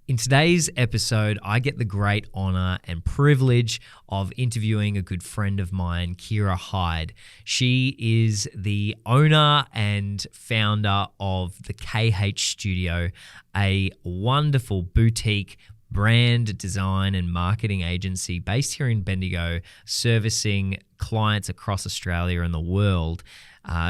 In today's episode, I get the great honor and privilege of interviewing a good friend of mine, Kira Hyde. She is the owner and founder of the KH Studio, a wonderful boutique brand design and marketing agency based here in Bendigo, servicing clients across Australia and the world.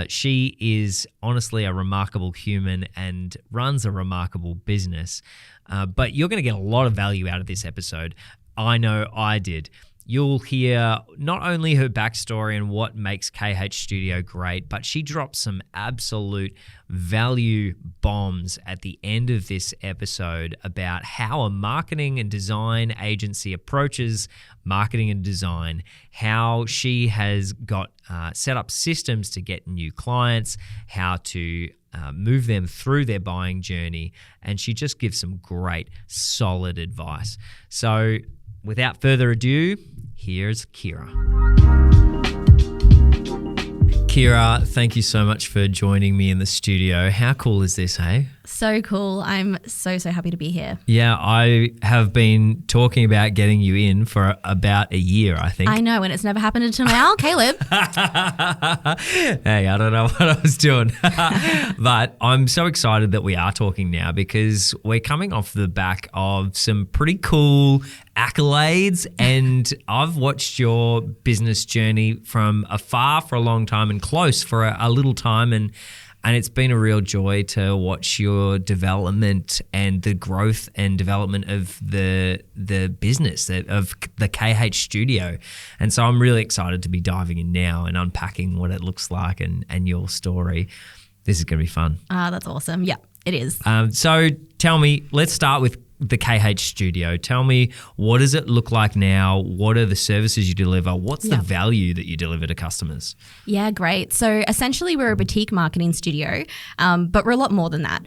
She is honestly a remarkable human and runs a remarkable business. But you're going to get a lot of value out of this episode. I know I did. You'll hear not only her backstory and what makes KH Studio great, but she drops some absolute value bombs at the end of this episode about how a marketing and design agency approaches marketing and design, how she has got set up systems to get new clients, how to move them through their buying journey, and she just gives some great, solid advice. So without further ado, here's Kira. Kira, thank you so much for joining me in the studio. How cool is this, hey? So cool. I'm so happy to be here. Yeah, I have been talking about getting you in for about a year, I think. I know, and it's never happened until now, Caleb. Hey, I don't know what I was doing. But I'm so excited that we are talking now because we're coming off the back of some pretty cool accolades, and I've watched your business journey from afar for a long time and close for a little time, and it's been a real joy to watch your development and the growth and development of the business, of the KH Studio. And so I'm really excited to be diving in now and unpacking what it looks like and your story. This is going to be fun. That's awesome. Yeah, it is. So tell me, let's start with the KH Studio. Tell me, what does it look like now? What are the services you deliver? What's the value that you deliver to customers? Yeah, great. So essentially we're a boutique marketing studio, but we're a lot more than that.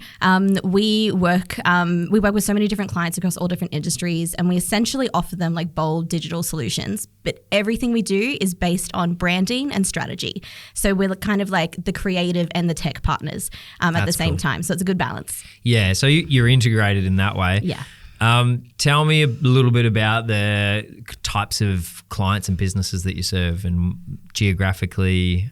We work with so many different clients across all different industries, and we essentially offer them like bold digital solutions. But everything we do is based on branding and strategy. So we're kind of like the creative and the tech partners at the same time. So it's a good balance. Yeah, so you're integrated in that way. Yeah. Tell me a little bit about the types of clients and businesses that you serve and geographically.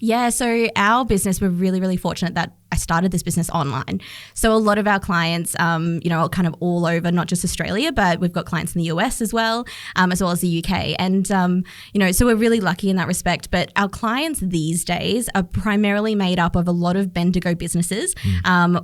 Yeah, so our business, we're really fortunate that I started this business online. So a lot of our clients, are kind of all over, not just Australia, but we've got clients in the US as well as the UK. And, so we're really lucky in that respect. But our clients these days are primarily made up of a lot of Bendigo businesses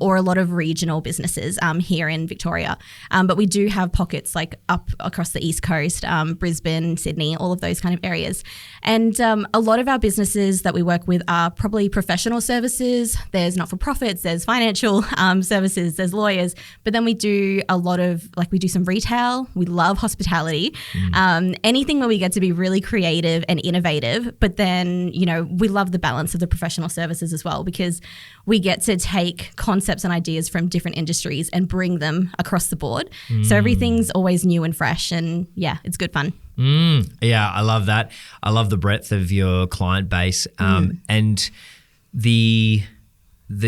or a lot of regional businesses here in Victoria. But we do have pockets like up across the East Coast, Brisbane, Sydney, all of those kind of areas. And a lot of our businesses that we work with are probably professional services. There's not-for-profits, there's financial services, there's lawyers. But then we do a lot of, we do some retail. We love hospitality. Anything where we get to be really creative and innovative. But then, we love the balance of the professional services as well, because we get to take concepts and ideas from different industries and bring them across the board. So everything's always new and fresh, and yeah, it's good fun. Yeah, I love that. I love the breadth of your client base and the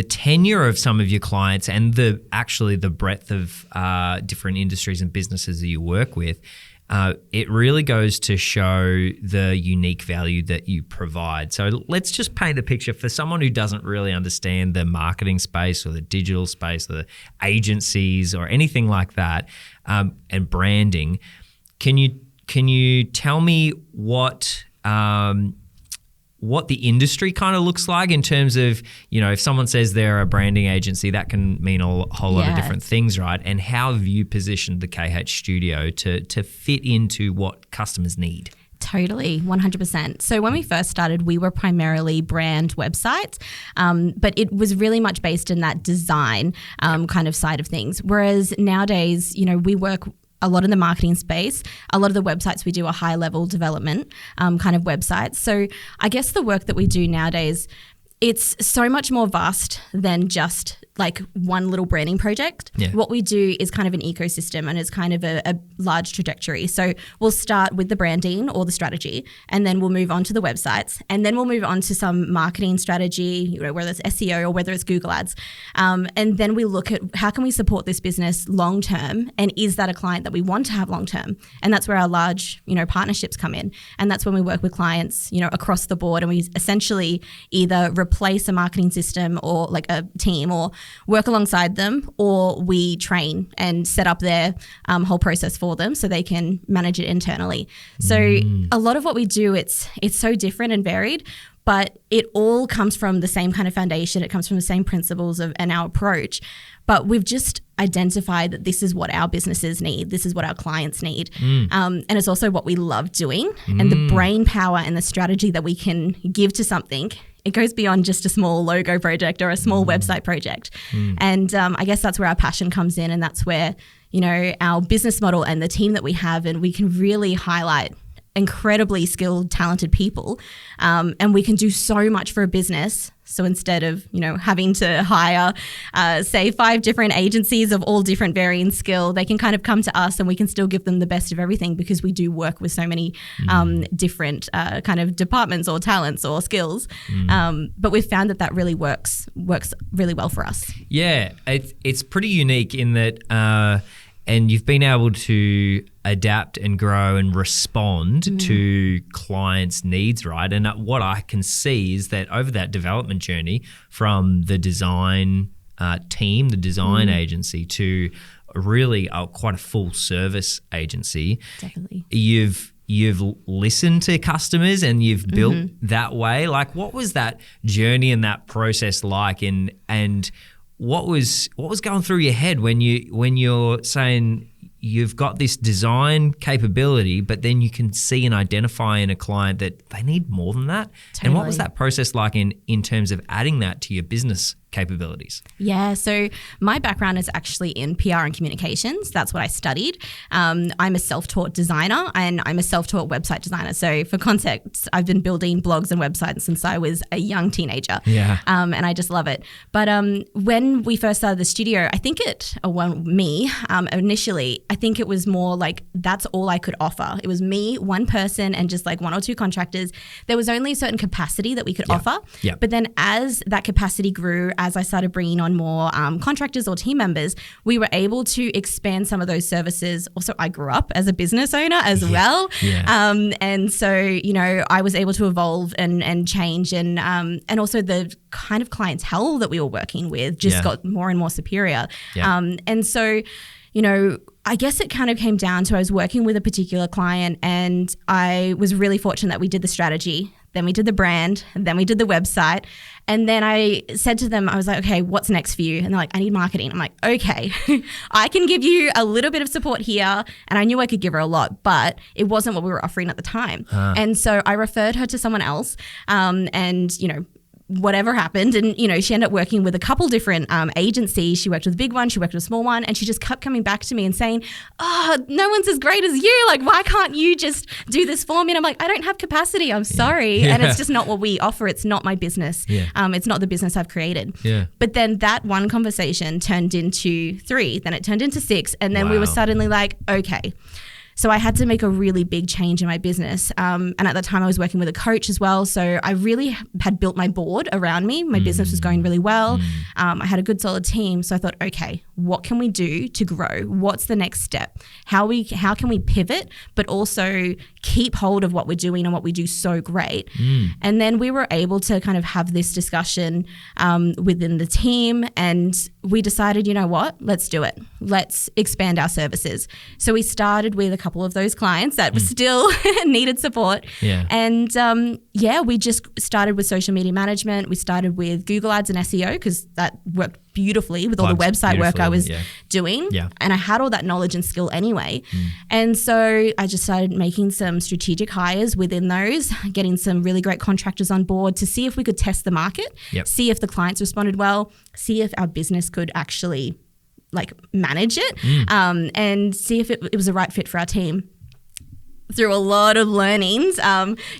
tenure of some of your clients and the breadth of different industries and businesses that you work with. It really goes to show the unique value that you provide. So let's just paint the picture for someone who doesn't really understand the marketing space or the digital space or the agencies or anything like that, and branding. Can you tell me what the industry kind of looks like in terms of, if someone says they're a branding agency, that can mean a whole lot of different things, right? And how have you positioned the KH Studio to fit into what customers need? Totally, 100%. So when we first started, we were primarily brand websites, but it was really much based in that design kind of side of things. Whereas nowadays, we work a lot in the marketing space. A lot of the websites we do are high level development kind of websites. So I guess the work that we do nowadays, it's so much more vast than just like one little branding project. Yeah. What we do is kind of an ecosystem, and it's kind of a large trajectory. So we'll start with the branding or the strategy, and then we'll move on to the websites, and then we'll move on to some marketing strategy, whether it's SEO or whether it's Google Ads. And then we look at how can we support this business long term, and is that a client that we want to have long term? And that's where our large, partnerships come in. And that's when we work with clients, across the board, and we essentially either replace a marketing system or like a team, or work alongside them, or we train and set up their whole process for them so they can manage it internally. So a lot of what we do, it's so different and varied, but it all comes from the same kind of foundation. It comes from the same principles and our approach. But we've just identified that this is what our businesses need. This is what our clients need. And it's also what we love doing. And the brain power and the strategy that we can give to something, it goes beyond just a small logo project or a small website project. And I guess that's where our passion comes in. And that's where, our business model and the team that we have, and we can really highlight incredibly skilled, talented people. And we can do so much for a business. So instead of, having to hire, say 5 different agencies of all different varying skill, they can kind of come to us and we can still give them the best of everything, because we do work with so many different kind of departments or talents or skills. But we've found that really works really well for us. Yeah, it's pretty unique in that and you've been able to adapt and grow and respond to clients' needs, right? And what I can see is that over that development journey, from the design team, the design agency, to really quite a full service agency, definitely, you've listened to customers and you've built that way. Like, what was that journey and that process like? And what was going through your head when you're saying you've got this design capability, but then you can see and identify in a client that they need more than that? Totally. And what was that process like in terms of adding that to your business capabilities? Yeah, so my background is actually in PR and communications. That's what I studied. I'm a self-taught designer, and I'm a self-taught website designer. So for context, I've been building blogs and websites since I was a young teenager. Yeah. And I just love it. But when we first started the studio, I think initially, I think it was more like that's all I could offer. It was me, one person, and just like 1 or 2 contractors. There was only a certain capacity that we could offer. Yeah. But then as that capacity grew, as I started bringing on more contractors or team members, we were able to expand some of those services. Also, I grew up as a business owner as well. Yeah. And so, I was able to evolve and change, and also the kind of clientele that we were working with just got more and more superior. Yeah. And so, I guess it kind of came down to I was working with a particular client, and I was really fortunate that we did the strategy, then we did the brand, and then we did the website. And then I said to them, I was like, okay, what's next for you? And they're like, I need marketing. I'm like, okay, I can give you a little bit of support here. And I knew I could give her a lot, but it wasn't what we were offering at the time. And so I referred her to someone else, and, whatever happened. And, she ended up working with a couple different agencies. She worked with a big one, she worked with a small one, and she just kept coming back to me and saying, oh, no one's as great as you. Like, why can't you just do this for me? And I'm like, I don't have capacity. I'm sorry. Yeah. And it's just not what we offer. It's not my business. Yeah. It's not the business I've created. Yeah. But then that one conversation turned into 3, then it turned into 6. And then we were suddenly like, okay. So I had to make a really big change in my business. And at the time I was working with a coach as well. So I really had built my board around me. My business was going really well. I had a good solid team. So I thought, okay, what can we do to grow? What's the next step? How can we pivot, but also keep hold of what we're doing and what we do so great? And then we were able to kind of have this discussion within the team, and we decided, you know what, let's do it. Let's expand our services. So we started with a couple of those clients that still needed support. Yeah. And we just started with social media management. We started with Google Ads and SEO, because that worked beautifully with all the website work I was doing. Yeah. And I had all that knowledge and skill anyway. And so I just started making some strategic hires within those, getting some really great contractors on board to see if we could test the market, see if the clients responded well, see if our business could actually manage it, and see if it was the right fit for our team. through a lot of learnings,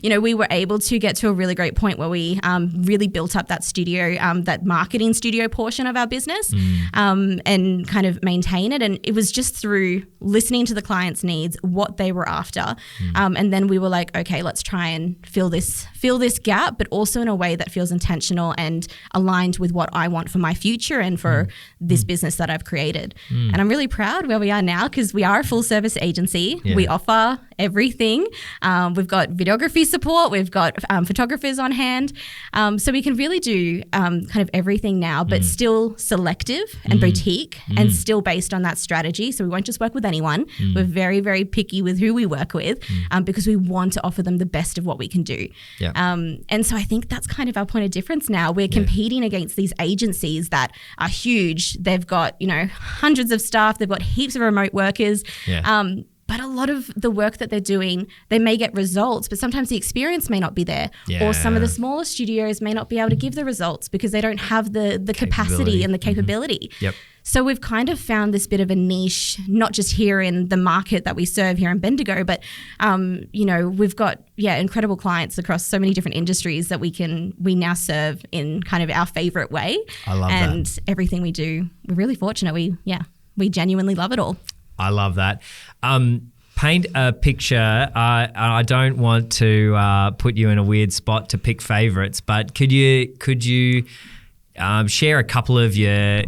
we were able to get to a really great point where we really built up that studio, that marketing studio portion of our business, and kind of maintain it. And it was just through listening to the client's needs, what they were after. And then we were like, okay, let's try and fill this gap, but also in a way that feels intentional and aligned with what I want for my future and for this business that I've created. And I'm really proud where we are now, because we are a full service agency. Yeah. We offer everything. We've got videography support. We've got photographers on hand. So we can really do kind of everything now, but still selective and boutique and still based on that strategy. So we won't just work with anyone. We're very, very picky with who we work with because we want to offer them the best of what we can do. Yeah. And so I think that's kind of our point of difference now. We're competing against these agencies that are huge. They've got, hundreds of staff. They've got heaps of remote workers. Yeah. But a lot of the work that they're doing, they may get results, but sometimes the experience may not be there. Yeah. Or some of the smaller studios may not be able to give the results because they don't have the capacity and the capability. Yep. So we've kind of found this bit of a niche, not just here in the market that we serve here in Bendigo, but, we've got, incredible clients across so many different industries that we now serve in kind of our favorite way. I love that. And everything we do, we're really fortunate. We genuinely love it all. I love that. Paint a picture. I don't want to put you in a weird spot to pick favorites, but could you share a couple of your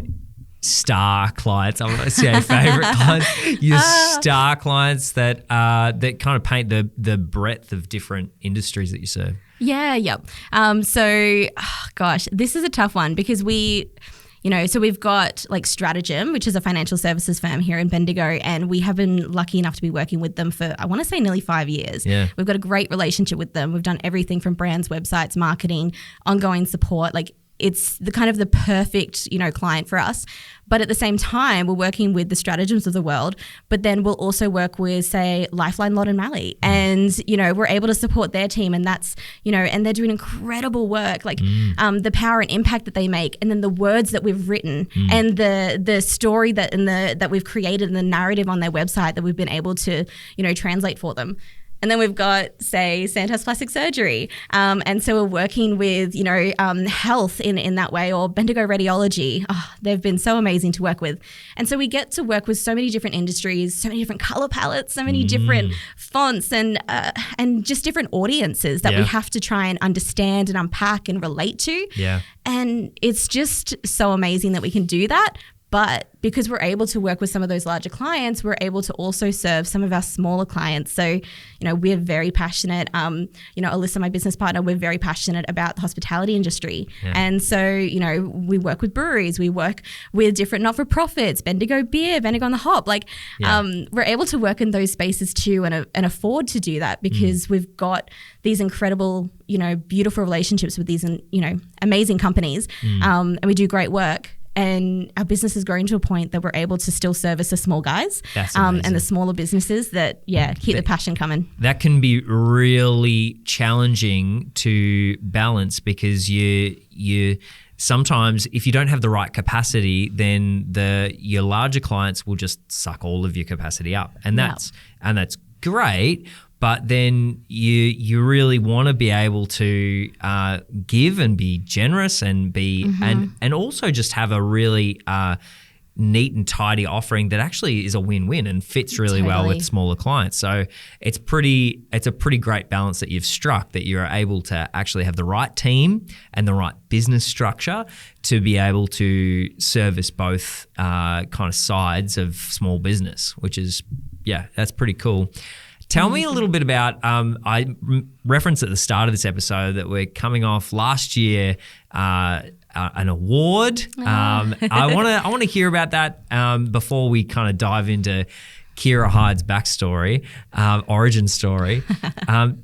star clients? I want to say favorite clients. Your star clients that kind of paint the breadth of different industries that you serve. Yeah. This is a tough one because so we've got like Stratagem, which is a financial services firm here in Bendigo, and we have been lucky enough to be working with them for, I want to say, nearly 5 years. Yeah. We've got a great relationship with them. We've done everything from brands, websites, marketing, ongoing support. Like, it's the kind of the perfect, client for us. But at the same time, we're working with the Stratagems of the world, but then we'll also work with, say, Lifeline, Lot and Malley. And, we're able to support their team, and that's, and they're doing incredible work, like the power and impact that they make, and then the words that we've written and the story that we've created and the narrative on their website that we've been able to, translate for them. And then we've got, say, Sandhurst Plastic Surgery. And so we're working with, health in that way, or Bendigo Radiology. Oh, they've been so amazing to work with. And so we get to work with so many different industries, so many different color palettes, so many different fonts and just different audiences that we have to try and understand and unpack and relate to. Yeah. And it's just so amazing that we can do that. But because we're able to work with some of those larger clients, we're able to also serve some of our smaller clients. So, we're very passionate. Alyssa, my business partner, we're very passionate about the hospitality industry. Yeah. And so, we work with breweries, we work with different not-for-profits, Bendigo Beer, Bendigo on the Hop. We're able to work in those spaces too and afford to do that because we've got these incredible, beautiful relationships with these, amazing companies. And we do great work. And our business has grown to a point that we're able to still service the small guys and the smaller businesses that, keep the passion coming. That can be really challenging to balance because you sometimes, if you don't have the right capacity, then your larger clients will just suck all of your capacity up, and that's great. But then you really want to be able to give and be generous and be and also just have a really neat and tidy offering that actually is a win-win and fits really well with smaller clients. So it's a pretty great balance that you've struck, that you're able to actually have the right team and the right business structure to be able to service both kind of sides of small business, which is, that's pretty cool. Tell me a little bit about, I referenced at the start of this episode that we're coming off last year an award. I want to hear about that before we kind of dive into Kira Hyde's backstory, origin story.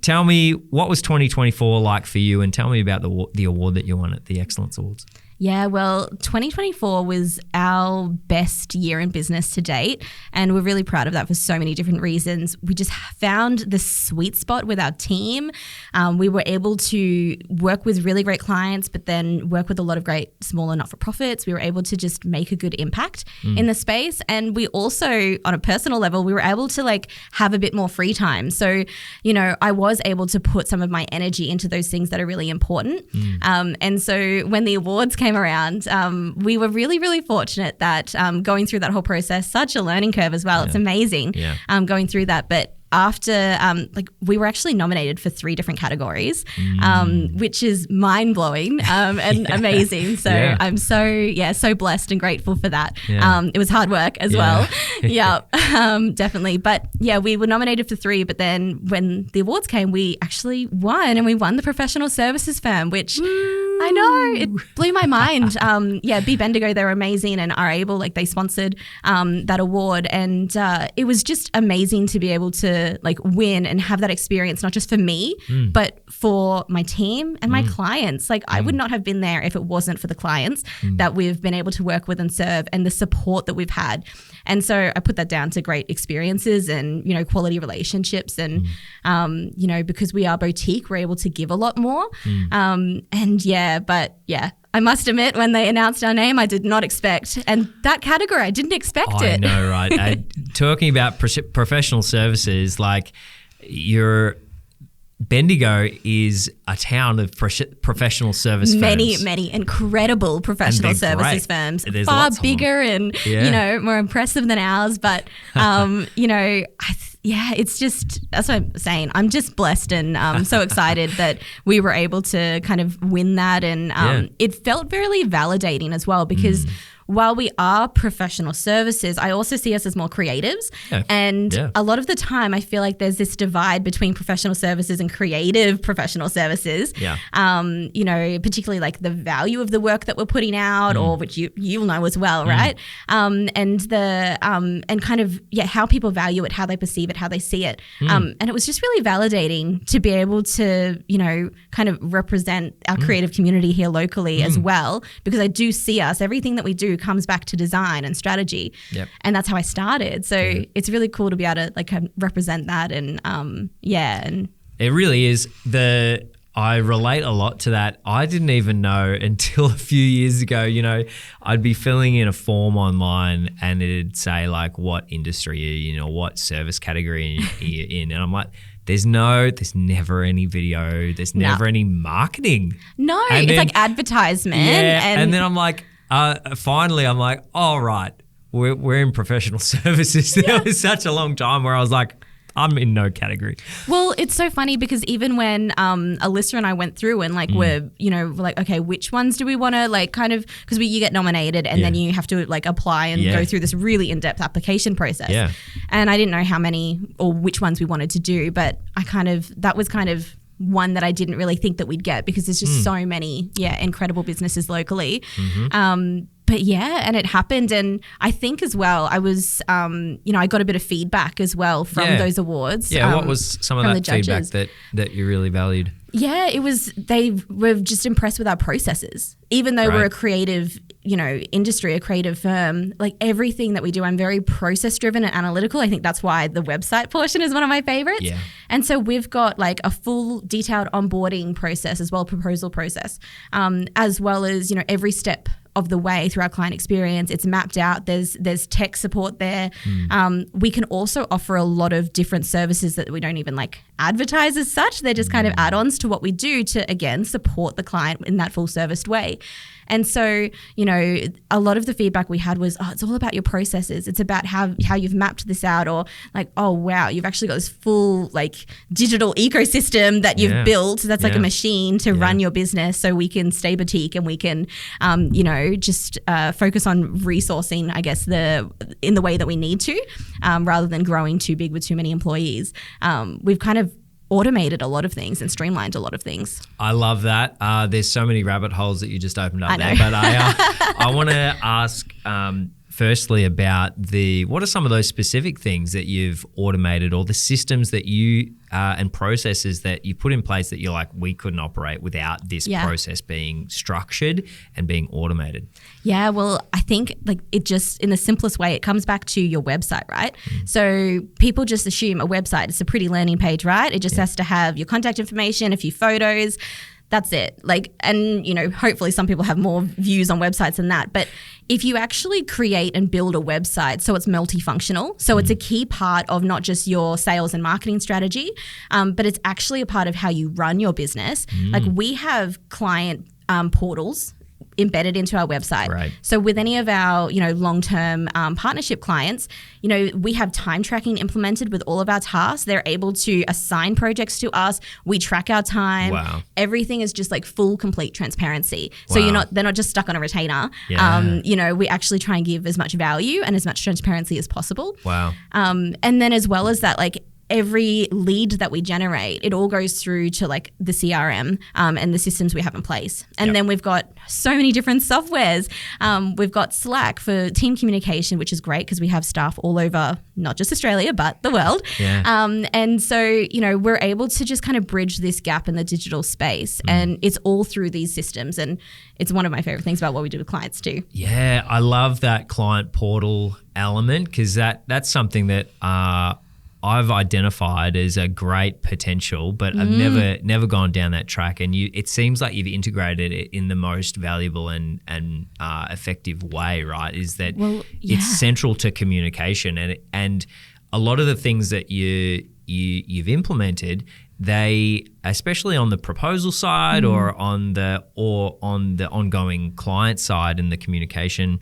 Tell me, what was 2024 like for you, and tell me about the award that you won at the Excellence Awards. Yeah, well, 2024 was our best year in business to date, and we're really proud of that for so many different reasons. We just found the sweet spot with our team. We were able to work with really great clients, but then work with a lot of great smaller not-for-profits. We were able to just make a good impact in the space, and we also, on a personal level, we were able to like have a bit more free time. So, you know, I was able to put some of my energy into those things that are really important. And so when the awards came around, we were really, really fortunate that going through that whole process, such a learning curve as well. It's amazing going through that. But after we were actually nominated for 3 different categories, which is mind blowing and amazing. So I'm so blessed and grateful for that. It was hard work as well. Definitely. But yeah, we were nominated for 3, but then when the awards came, we actually won, and we won the professional services firm, which I know, it blew my mind. Be Bendigo, they're amazing and are able, like they sponsored that award, and it was just amazing to be able to like win and have that experience, not just for me, but for my team and my clients. Like I would not have been there if it wasn't for the clients that we've been able to work with and serve, and the support that we've had. And so I put that down to great experiences and, you know, quality relationships, and, you know, because we are boutique, we're able to give a lot more. I must admit, when they announced our name, I did not expect. And that category, I didn't expect it. I know, right? Talking about professional services, like Bendigo is a town of professional service firms. Many incredible professional services firms. There's far bigger and, you know, more impressive than ours. But, you know, it's just, that's what I'm saying. I'm just blessed and so excited that we were able to kind of win that. And it felt very validating as well, because while we are professional services, I also see us as more creatives. And a lot of the time I feel like there's this divide between professional services and creative professional services. You know, particularly like the value of the work that we're putting out, or which you'll know as well, right? And kind of how people value it, how they perceive it, how they see it. And it was just really validating to be able to, you know, kind of represent our creative community here locally as well, because I do see us, everything that we do comes back to design and strategy. And that's how I started. So it's really cool to be able to like represent that. And and it really is. I relate a lot to that. I didn't even know until a few years ago, you know, I'd be filling in a form online and it'd say like what industry you know, what service category you're in. And I'm like, there's never any video, there's never any marketing. No, it's like advertisement. And then I'm like, finally, I'm like, all right, we're in professional services. There was such a long time where I was like, I'm in no category. Well, it's so funny because even when Alyssa and I went through and like we're like, okay, which ones do we want to like kind of, because you get nominated and then you have to like apply and go through this really in-depth application process. And I didn't know how many or which ones we wanted to do, but that was kind of one that I didn't really think that we'd get, because there's just so many incredible businesses locally. But and it happened. And I think as well, I was, I got a bit of feedback as well from those awards. What was some of that feedback that you really valued? They were just impressed with our processes. Even though we're a creative, industry, a creative firm, like everything that we do, I'm very process driven and analytical. I think that's why the website portion is one of my favorites. And so we've got like a full detailed onboarding process as well, proposal process, as well as, every step of the way through our client experience. It's mapped out. There's tech support there. We can also offer a lot of different services that we don't even like advertise as such. They're just kind of add-ons to what we do to, again, support the client in that full serviced way. And so, a lot of the feedback we had was, it's all about your processes. It's about how you've mapped this out, or like, oh, wow, you've actually got this full like digital ecosystem that you've built. That's like a machine to run your business, so we can stay boutique and we can, just focus on resourcing, I guess, in the way that we need to, rather than growing too big with too many employees. We've kind of automated a lot of things and streamlined a lot of things. I love that. There's so many rabbit holes that you just opened up there. But I want to ask, firstly about what are some of those specific things that you've automated, or the systems that you and processes that you put in place that you're like, we couldn't operate without this process being structured and being automated? Yeah, well, I think like it just, in the simplest way, it comes back to your website, right? So people just assume a website is a pretty landing page, right? It just has to have your contact information, a few photos. That's it. Like, and hopefully some people have more views on websites than that. But if you actually create and build a website so it's multifunctional, so it's a key part of not just your sales and marketing strategy, but it's actually a part of how you run your business. Like, we have client portals embedded into our website. Right. So with any of our, long-term partnership clients, we have time tracking implemented with all of our tasks. They're able to assign projects to us. We track our time. Wow. Everything is just like full, complete transparency. So they're not just stuck on a retainer. Yeah. We actually try and give as much value and as much transparency as possible. Wow. And then as well as that, like, every lead that we generate, it all goes through to like the CRM and the systems we have in place. And then we've got so many different softwares. We've got Slack for team communication, which is great because we have staff all over, not just Australia, but the world. Yeah. And so, we're able to just kind of bridge this gap in the digital space. And it's all through these systems. And it's one of my favorite things about what we do with clients too. Yeah, I love that client portal element, because that's something that I've identified as a great potential, but I've never gone down that track. And it seems like you've integrated it in the most valuable and effective way, right? Is that it's central to communication, and a lot of the things that you've implemented, they, especially on the proposal side or on the ongoing client side and the communication,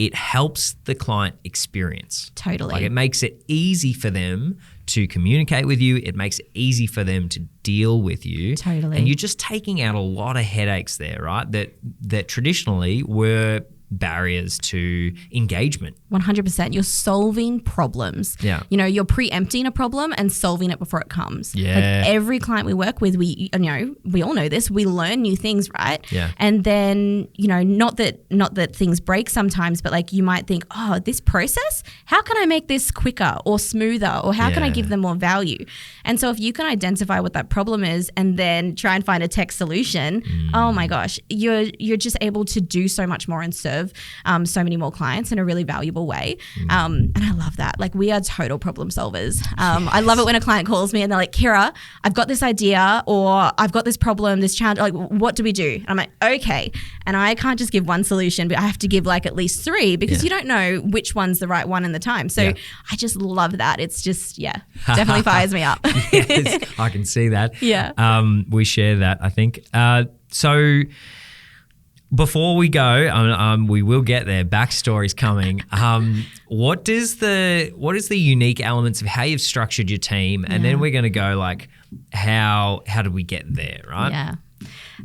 it helps the client experience. Totally. Like, it makes it easy for them to communicate with you. It makes it easy for them to deal with you. Totally. And you're just taking out a lot of headaches there, right? That traditionally were barriers to engagement. 100%. You're solving problems. Yeah. You're preempting a problem and solving it before it comes. Yeah. Like, every client we work with, we all know this, we learn new things, right? Yeah. And then, not that things break sometimes, but like, you might think, oh, this process, how can I make this quicker or smoother, or how can I give them more value? And so if you can identify what that problem is and then try and find a tech solution, oh my gosh, you're just able to do so much more and serve so many more clients in a really valuable way. And I love that. Like, we are total problem solvers. I love it when a client calls me and they're like, Kira, I've got this idea, or I've got this problem, this challenge, like, what do we do? And I'm like, okay. And I can't just give one solution, but I have to give like at least three, because you don't know which one's the right one in the time. So I just love that. It's just, definitely fires me up. Yes, I can see that. Yeah. We share that, I think. So before we go, we will get there. Backstory's coming. What is the unique elements of how you've structured your team, and then we're going to go like, how did we get there, right? Yeah.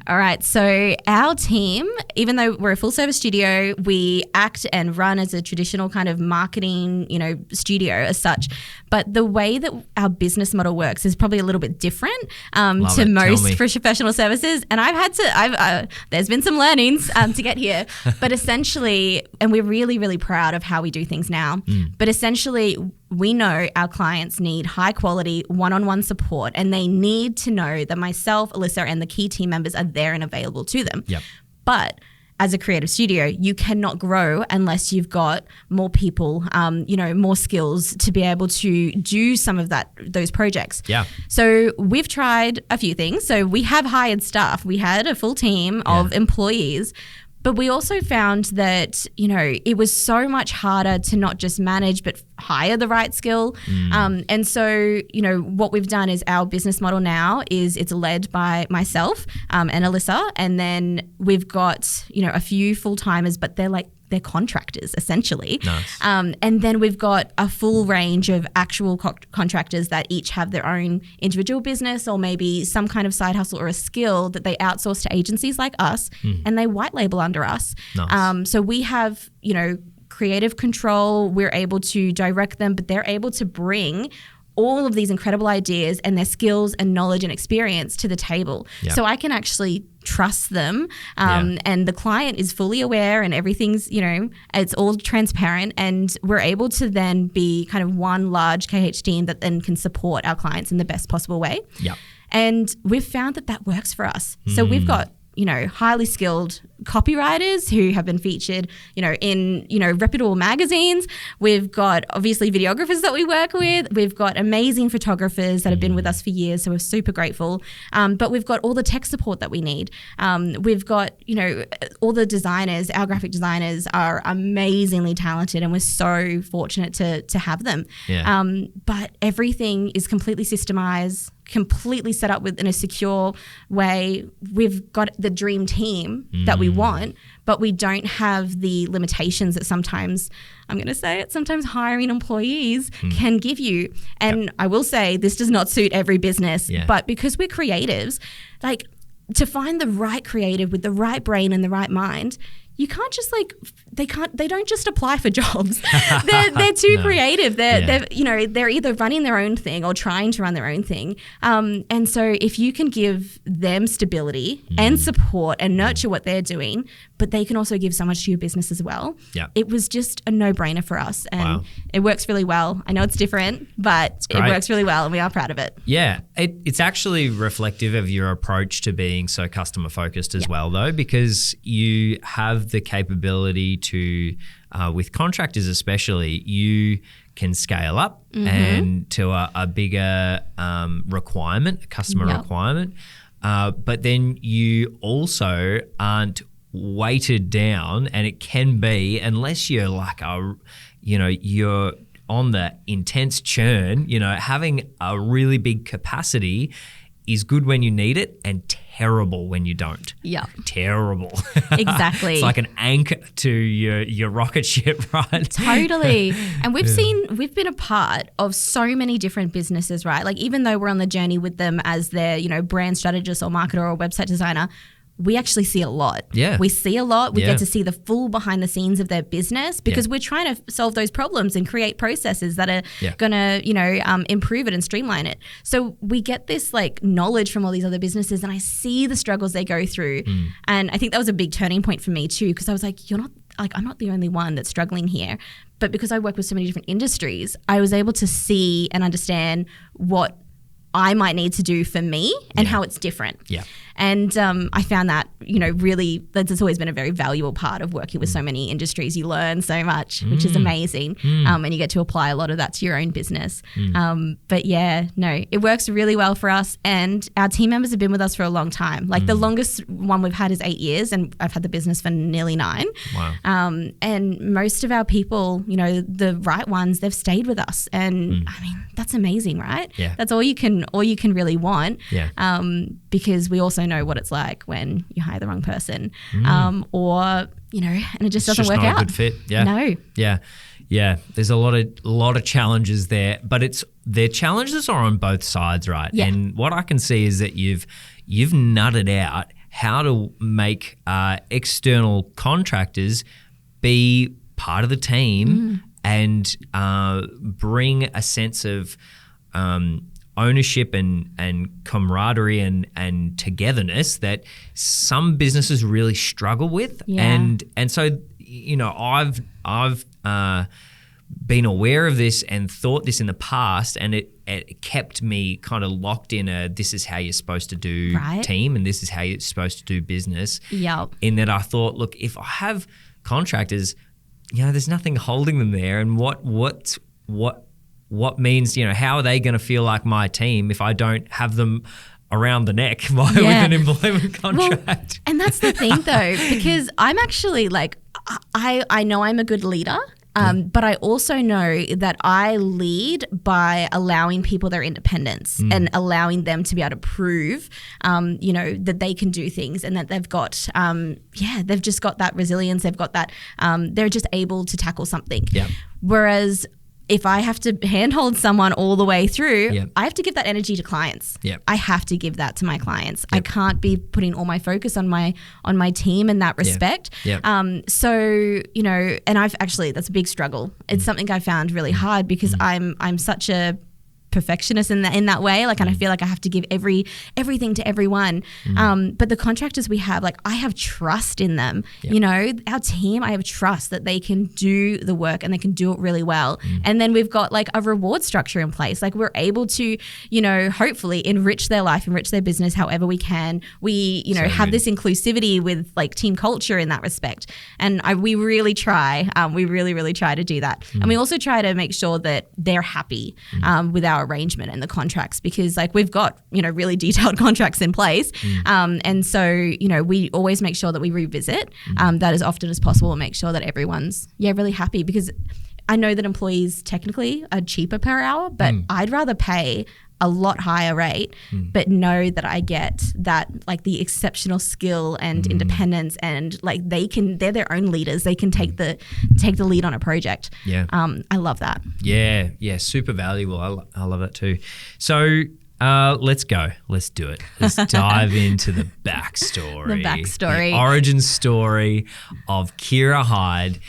All right. So our team, even though we're a full service studio, we act and run as a traditional kind of marketing, studio as such. But the way that our business model works is probably a little bit different to most professional services. And there's been some learnings to get here. But essentially, and we're really, really proud of how we do things now. But essentially, we know our clients need high quality one-on-one support, and they need to know that myself, Alyssa, and the key team members are there and available to them. Yep. But as a creative studio, you cannot grow unless you've got more people, more skills to be able to do some of those projects. Yeah. So we've tried a few things. So we have hired staff. We had a full team of employees. But we also found that, it was so much harder to not just manage, but hire the right skill. And so, what we've done is our business model now is it's led by myself and Alyssa. And then we've got, a few full-timers, but they're contractors essentially. Nice. And then we've got a full range of actual contractors that each have their own individual business, or maybe some kind of side hustle or a skill that they outsource to agencies like us, and they white label under us. Nice. So we have, creative control. We're able to direct them, but they're able to bring all of these incredible ideas and their skills and knowledge and experience to the table. Yep. So I can actually trusts them, and the client is fully aware, and everything's, it's all transparent, and we're able to then be kind of one large KH team that then can support our clients in the best possible way. Yeah. And we've found that works for us. So we've got, highly skilled copywriters who have been featured, in, reputable magazines. We've got obviously videographers that we work with. We've got amazing photographers that have been with us for years. So we're super grateful. But we've got all the tech support that we need. We've got, all the designers, our graphic designers are amazingly talented, and we're so fortunate to have them. Yeah. But everything is completely systemized, completely set up in a secure way. We've got the dream team that we want, but we don't have the limitations that sometimes, I'm going to say it, sometimes hiring employees can give you. And I will say this does not suit every business, but because we're creatives, like to find the right creative with the right brain and the right mind, you can't just they don't just apply for jobs. They're too creative. They're either running their own thing or trying to run their own thing. And so if you can give them stability and support and nurture what they're doing, but they can also give so much to your business as well. Yeah. It was just a no-brainer for us, and it works really well. I know it's different, but it works really well, and we are proud of it. Yeah. It's actually reflective of your approach to being so customer focused as well, though, because you have the capability to, with contractors especially, you can scale up and to a bigger requirement, a customer requirement. But then you also aren't weighted down, and it can be, unless you're like you're on the intense churn, having a really big capacity is good when you need it and terrible when you don't. Yeah. Terrible. Exactly. It's like an anchor to your rocket ship, right? Totally. And we've been a part of so many different businesses, right? Like even though we're on the journey with them as their, brand strategist or marketer or website designer, we actually see a lot. Yeah. We see a lot. We get to see the full behind the scenes of their business because we're trying to solve those problems and create processes that are going to, improve it and streamline it. So we get this like knowledge from all these other businesses, and I see the struggles they go through. And I think that was a big turning point for me too, because I was like, I'm not the only one that's struggling here. But because I work with so many different industries, I was able to see and understand what I might need to do for me and how it's different. Yeah. And I found that, really, that's always been a very valuable part of working with so many industries. You learn so much, which is amazing. And you get to apply a lot of that to your own business. But it works really well for us. And our team members have been with us for a long time. Like the longest one we've had is 8 years, and I've had the business for nearly 9. Wow. And most of our people, the right ones, they've stayed with us. And I mean, that's amazing, right? Yeah. That's all you can really want. Yeah. Because we also know what it's like when you hire the wrong person, or and it just doesn't work out. It's just not a good fit. Yeah. No. Yeah. Yeah. There's a lot of challenges there, but their challenges are on both sides, right? Yeah. And what I can see is that you've nutted out how to make external contractors be part of the team and bring a sense of ownership and camaraderie and togetherness that some businesses really struggle with. Yeah. And so, I've been aware of this and thought this in the past, and it kept me kind of locked in this is how you're supposed to do team, and this is how you're supposed to do business. Yep. In that I thought, look, if I have contractors, there's nothing holding them there, and what means, how are they going to feel like my team if I don't have them around the neck with an employment contract? Well, and that's the thing though, because I'm actually like, I know I'm a good leader, but I also know that I lead by allowing people their independence and allowing them to be able to prove, that they can do things, and that they've got, they've just got that resilience. They've got that, they're just able to tackle something. Yeah. Whereas if I have to handhold someone all the way through, I have to give that energy to clients. I have to give that to my clients. I can't be putting all my focus on my team in that respect. So, and I've actually, that's a big struggle. It's something I found really hard because I'm such a perfectionist in that way. Like, and I feel like I have to give everything to everyone. But the contractors we have, like, I have trust in them. You know, our team, I have trust that they can do the work and they can do it really well. And then we've got like a reward structure in place. Like, we're able to, you know, hopefully enrich their life, enrich their business however we can. We, you know, have this inclusivity with like team culture in that respect. And we really try. We really, really try to do that. And we also try to make sure that they're happy with our arrangement and the contracts, because like we've got, you know, really detailed contracts in place. And so, you know, we always make sure that we revisit that as often as possible and make sure that everyone's, really happy, because I know that employees technically are cheaper per hour, but I'd rather pay a lot higher rate, but know that I get that, like, the exceptional skill and independence, and like they're their own leaders. They can take the lead on a project. I love that. Yeah, super valuable. I love that too. So let's go. Let's do it. Let's dive into the backstory. The origin story of Kira Hyde.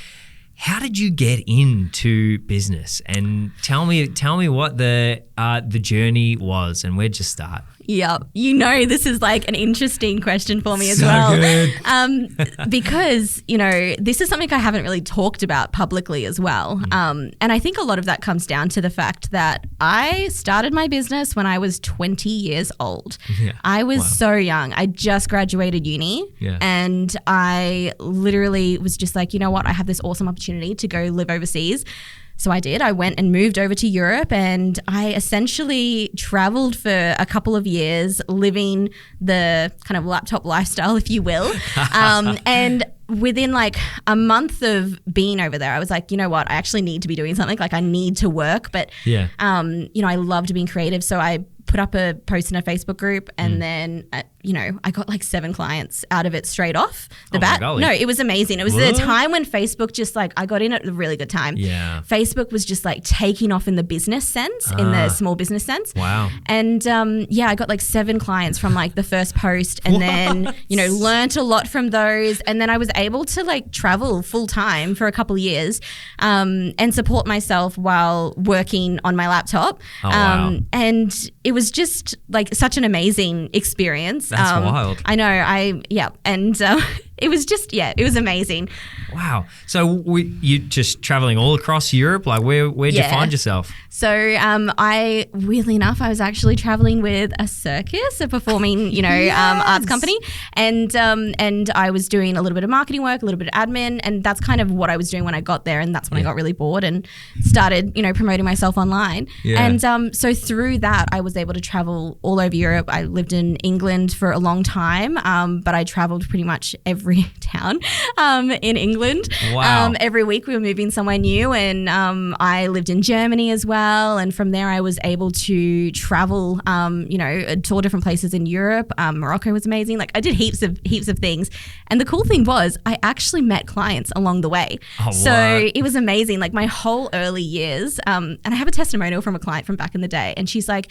How did you get into business? And tell me what the journey was, and where'd you start? Yeah, you know, this is like an interesting question for me as well. Good. Because, you know, this is something I haven't really talked about publicly as well. And I think a lot of that comes down to the fact that I started my business when I was 20 years old. I was so young. I just graduated uni, and I literally was just like, you know what, I have this awesome opportunity to go live overseas. So I did. I went and moved over to Europe, and I essentially traveled for a couple of years, living the kind of laptop lifestyle, if you will. And within like a month of being over there, I was like, you know what, I actually need to be doing something. Like, I need to work. But, you know, I loved being creative. So I put up a post in a Facebook group, and then, you know, I got like 7 clients out of it straight off the bat. No, it was amazing. It was the time when Facebook just like, I got in at a really good time. Facebook was just like taking off in the business sense, in the small business sense. And I got like 7 clients from like the first post, and then, you know, learnt a lot from those. And then I was able to like travel full time for a couple of years and support myself while working on my laptop. And it was just like such an amazing experience. That's wild. I know. And it was just, it was amazing. Wow. So you just traveling all across Europe? Like, where'd you find yourself? So weirdly enough, I was actually traveling with a circus, a performing, you know, arts company. And I was doing a little bit of marketing work, a little bit of admin, and that's kind of what I was doing when I got there. And that's when I got really bored and started, you know, promoting myself online. And so through that, I was able to travel all over Europe. I lived in England for a long time, but I traveled pretty much every town in England. Every week we were moving somewhere new, and I lived in Germany as well. And from there I was able to travel, you know, tour different places in Europe. Morocco was amazing. Like, I did heaps of things. And the cool thing was I actually met clients along the way. So it was amazing. Like, my whole early years, and I have a testimonial from a client from back in the day, and she's like,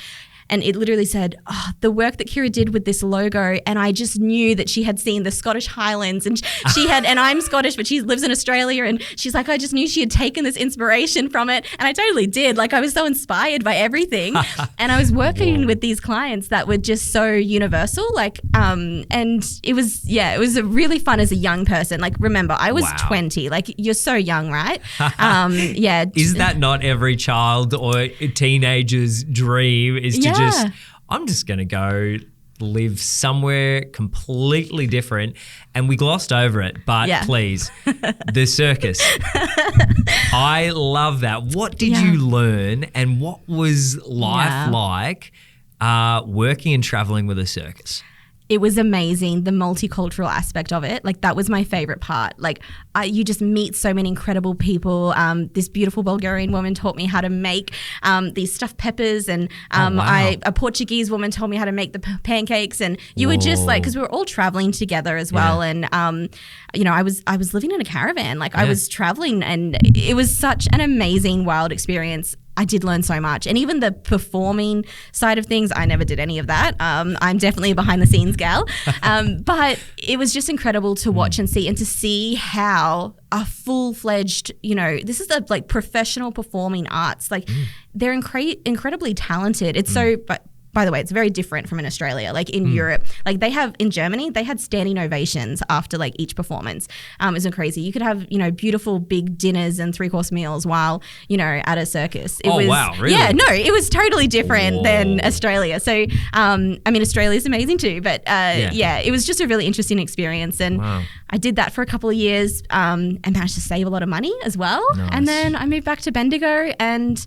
and it literally said, the work that Kira did with this logo, and I just knew that she had seen the Scottish Highlands, and she had, and I'm Scottish, but she lives in Australia, and she's like, I just knew she had taken this inspiration from it, and I totally did. Like, I was so inspired by everything, and I was working with these clients that were just so universal, like, and it was really fun as a young person. Like, remember, I was 20, like, you're so young, right? Is that not every child or teenager's dream, is to I'm just going to go live somewhere completely different? And we glossed over it, but please, the circus. I love that. What did you learn, and what was life like working and traveling with a circus? It was amazing, the multicultural aspect of it. Like, that was my favorite part. Like, you just meet so many incredible people. This beautiful Bulgarian woman taught me how to make these stuffed peppers, and a Portuguese woman told me how to make the pancakes. And you were just like, because we were all traveling together as well. And you know, I was living in a caravan. Like, I was traveling, and it was such an amazing, wild experience. I did learn so much. And even the performing side of things, I never did any of that. I'm definitely a behind the scenes gal. But it was just incredible to watch and to see how a full-fledged, this is the like professional performing arts. Like they're incredibly talented. It's so, but by the way, it's very different from in Australia. Like in Europe, like in Germany, they had standing ovations after like each performance. It's crazy. You could have, beautiful big dinners and 3-course meals while, at a circus. It was, wow, really? Yeah, no, it was totally different than Australia. So, Australia's amazing too, but it was just a really interesting experience. And I did that for a couple of years and managed to save a lot of money as well. Nice. And then I moved back to Bendigo and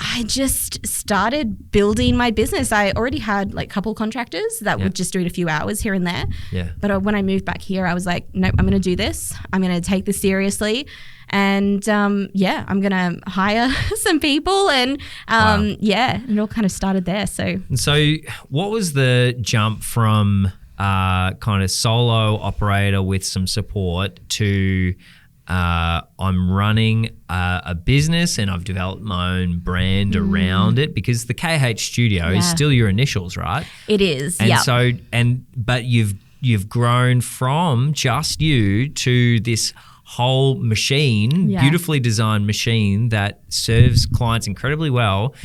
I just started building my business. I already had like a couple contractors that would just do it a few hours here and there. Yeah. But when I moved back here, I was like, nope, I'm going to do this. I'm going to take this seriously. And I'm going to hire some people and it all kind of started there. So what was the jump from kind of solo operator with some support to I'm running a business and I've developed my own brand around it, because the KH studio is still your initials, right? It is. And but you've grown from just you to this whole machine, beautifully designed machine that serves clients incredibly well.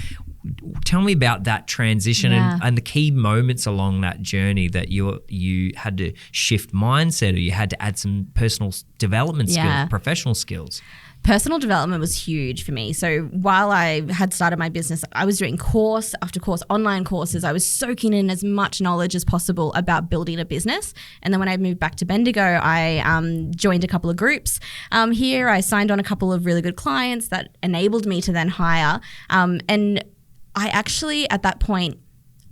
Tell me about that transition and the key moments along that journey that you had to shift mindset, or you had to add some personal development skills, professional skills. Personal development was huge for me. So while I had started my business, I was doing course after course, online courses. I was soaking in as much knowledge as possible about building a business. And then when I moved back to Bendigo, I joined a couple of groups here. I signed on a couple of really good clients that enabled me to then hire. And I actually, at that point,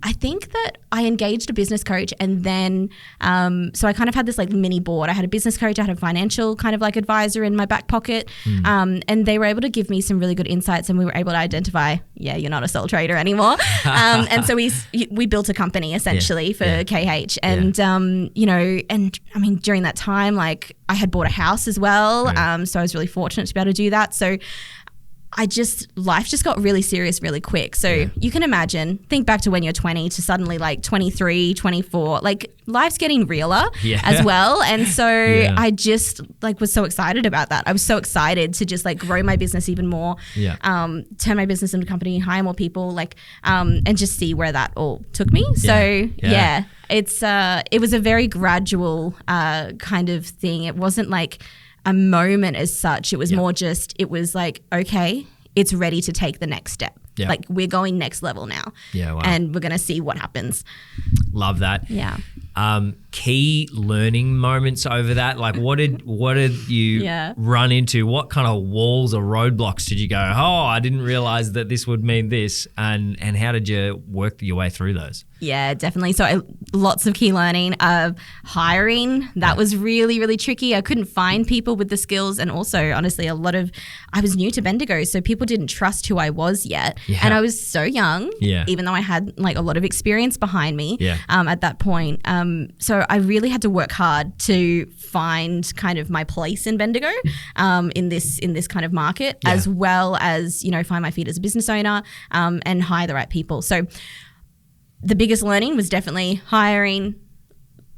I think that I engaged a business coach, and then so I kind of had this like mini board. I had a business coach, I had a financial kind of like advisor in my back pocket, and they were able to give me some really good insights, and we were able to identify, you're not a sole trader anymore. And so we built a company essentially for KH, and during that time, like I had bought a house as well, so I was really fortunate to be able to do that. So life just got really serious really quick. So you can imagine, think back to when you're 20 to suddenly like 23, 24, like life's getting realer as well. And so I just like was so excited about that. I was so excited to just like grow my business even more, turn my business into a company, hire more people, like, and just see where that all took me. So it was a very gradual kind of thing. It wasn't like a moment as such. It was more just, it was like, okay, it's ready to take the next step. Yeah. Like we're going next level now. Yeah, wow. And we're going to see what happens. Love that. Yeah. Key learning moments over that. Like what did you run into? What kind of walls or roadblocks did you go, I didn't realize that this would mean this, and how did you work your way through those? Yeah, definitely. So lots of key learning. Hiring, that was really, really tricky. I couldn't find people with the skills, and also honestly I was new to Bendigo, so people didn't trust who I was yet. Yeah. And I was so young, even though I had like a lot of experience behind me at that point. So I really had to work hard to find kind of my place in Bendigo in this kind of market, as well as, find my feet as a business owner and hire the right people. So the biggest learning was definitely hiring,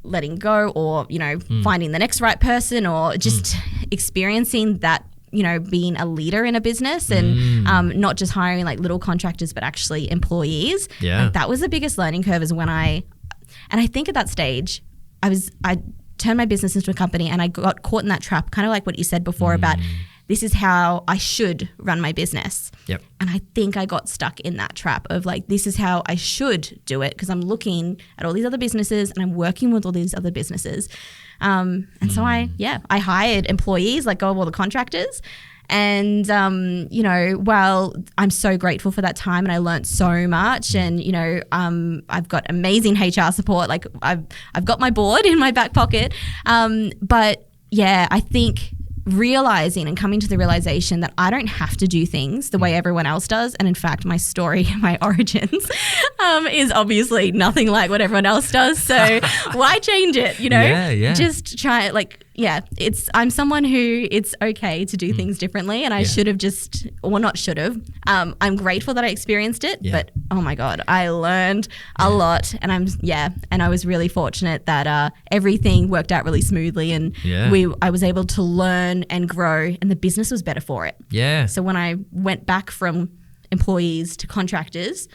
letting go, or, finding the next right person, or just experiencing that, being a leader in a business and not just hiring like little contractors, but actually employees. Yeah. Like, that was the biggest learning curve, is when I think at that stage, I turned my business into a company, and I got caught in that trap, kind of like what you said before about this is how I should run my business. Yep. And I think I got stuck in that trap of like, this is how I should do it, because I'm looking at all these other businesses and I'm working with all these other businesses. And so I hired employees, like all the contractors. And, while I'm so grateful for that time and I learned so much, and, I've got amazing HR support, like I've got my board in my back pocket. But yeah, I think realizing and coming to the realization that I don't have to do things the way everyone else does. And in fact, my story, my origins is obviously nothing like what everyone else does. So why change it, Just try it, like, I'm someone who it's okay to do things differently, and I should have not should have. I'm grateful that I experienced it, but oh my God, I learned a lot, and and I was really fortunate that everything worked out really smoothly, and I was able to learn and grow, and the business was better for it. Yeah. So when I went back from employees to contractors,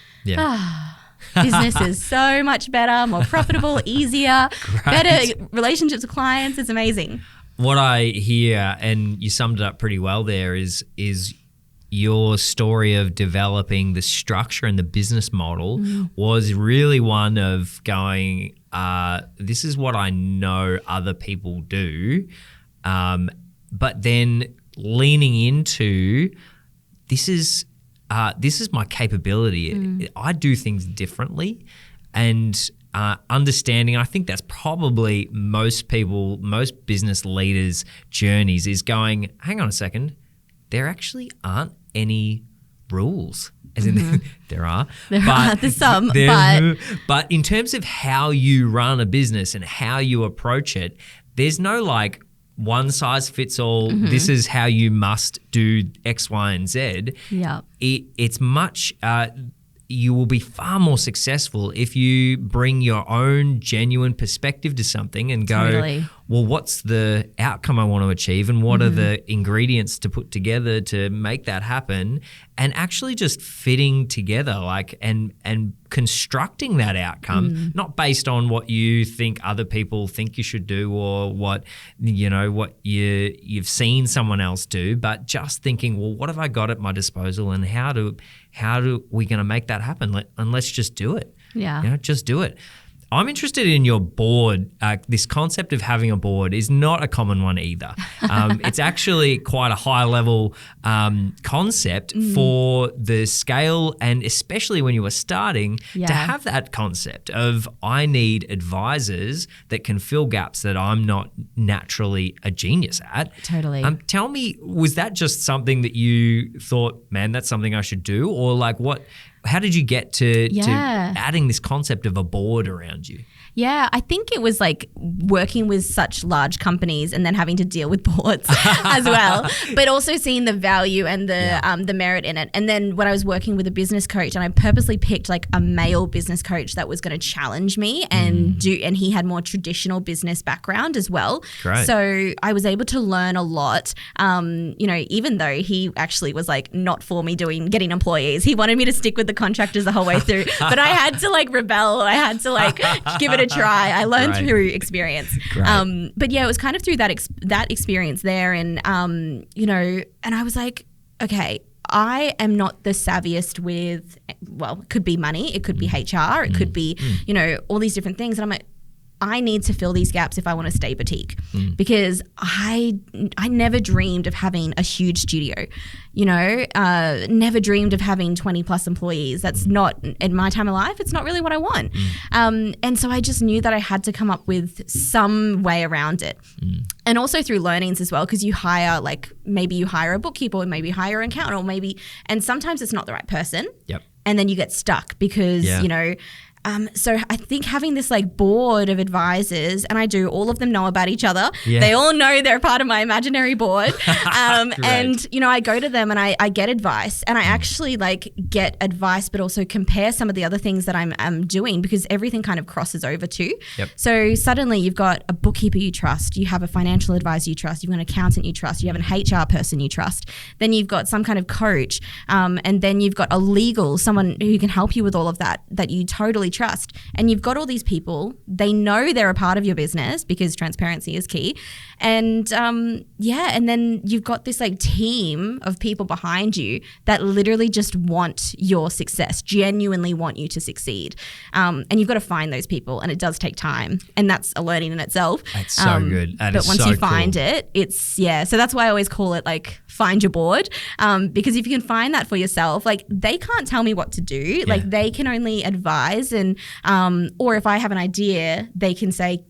business is so much better, more profitable, easier, better relationships with clients. It's amazing. What I hear, and you summed it up pretty well there, is your story of developing the structure and the business model was really one of going, this is what I know other people do, but then leaning into this is my capability. I do things differently, and understanding. I think that's probably most business leaders' journeys is going, hang on a second, there actually aren't any rules. As in, there are. There's some. But in terms of how you run a business and how you approach it, there's no like one size fits all. This is how you must do X, Y, and Z. Yeah. It's much. You will be far more successful if you bring your own genuine perspective to something and go, well, what's the outcome I want to achieve, and what are the ingredients to put together to make that happen, and actually just fitting together, like and constructing that outcome, not based on what you think other people think you should do or what you've seen someone else do, but just thinking, well, what have I got at my disposal, and how do we going to make that happen? And let's just do it. Yeah. Just do it. I'm interested in your board. This concept of having a board is not a common one either. It's actually quite a high level concept for the scale, and especially when you were starting, to have that concept of I need advisors that can fill gaps that I'm not naturally a genius at. Totally. Tell me, was that just something that you thought, man, that's something I should do? Or like what? How did you get to adding this concept of a board around you? Yeah, I think it was like working with such large companies and then having to deal with boards as well, but also seeing the value and the merit in it. And then when I was working with a business coach, and I purposely picked like a male business coach that was going to challenge me and he had more traditional business background as well. Great. So I was able to learn a lot. Even though he actually was like not for me getting employees, he wanted me to stick with the contractors the whole way through, but I had to like rebel. I had to like give it a try. I learned through experience. But yeah, it was kind of through that experience there, and and I was like, okay, I am not the savviest with, well, it could be money, it could be HR, it could be all these different things, and I'm like, I need to fill these gaps if I want to stay boutique, because I never dreamed of having a huge studio, never dreamed of having 20 plus employees. That's not, in my time of life, it's not really what I want. And so I just knew that I had to come up with some way around it. And also through learnings as well, because maybe you hire a bookkeeper, or maybe you hire an accountant, or and sometimes it's not the right person. Yep. And then you get stuck because, so I think having this like board of advisors, and all of them know about each other. Yeah. They all know they're part of my imaginary board. And, I go to them and I get advice, and I actually like get advice, but also compare some of the other things that I'm doing, because everything kind of crosses over too. Yep. So suddenly you've got a bookkeeper you trust, you have a financial advisor you trust, you've got an accountant you trust, you have an HR person you trust, then you've got some kind of coach, and then you've got someone who can help you with all of that you totally trust. And you've got all these people, they know they're a part of your business because transparency is key. And and then you've got this like team of people behind you that literally just want your success, genuinely want you to succeed. And you've got to find those people, and it does take time, and that's a learning in itself. That's so good. But once you find it, it's so that's why I always call it like find your board, because if you can find that for yourself, like they can't tell me what to do, like they can only advise, and or if I have an idea, they can say,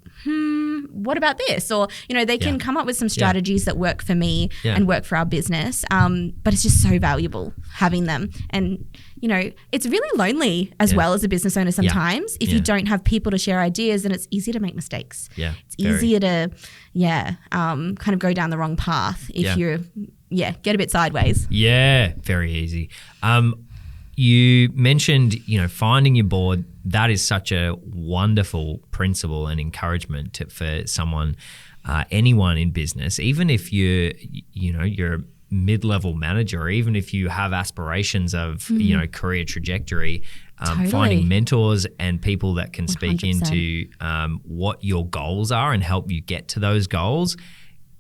what about this? Or, they can come up with some strategies that work for me and work for our business. But it's just so valuable having them. And, it's really lonely as well as a business owner sometimes. If you don't have people to share ideas, then it's easier to make mistakes. Yeah. It's easier to, kind of go down the wrong path if you're, get a bit sideways. Yeah, very easy. You mentioned, finding your board. That is such a wonderful principle and encouragement for someone, anyone in business, even if you're a mid-level manager, or even if you have aspirations of, career trajectory, finding mentors and people that can speak 100%. into what your goals are and help you get to those goals,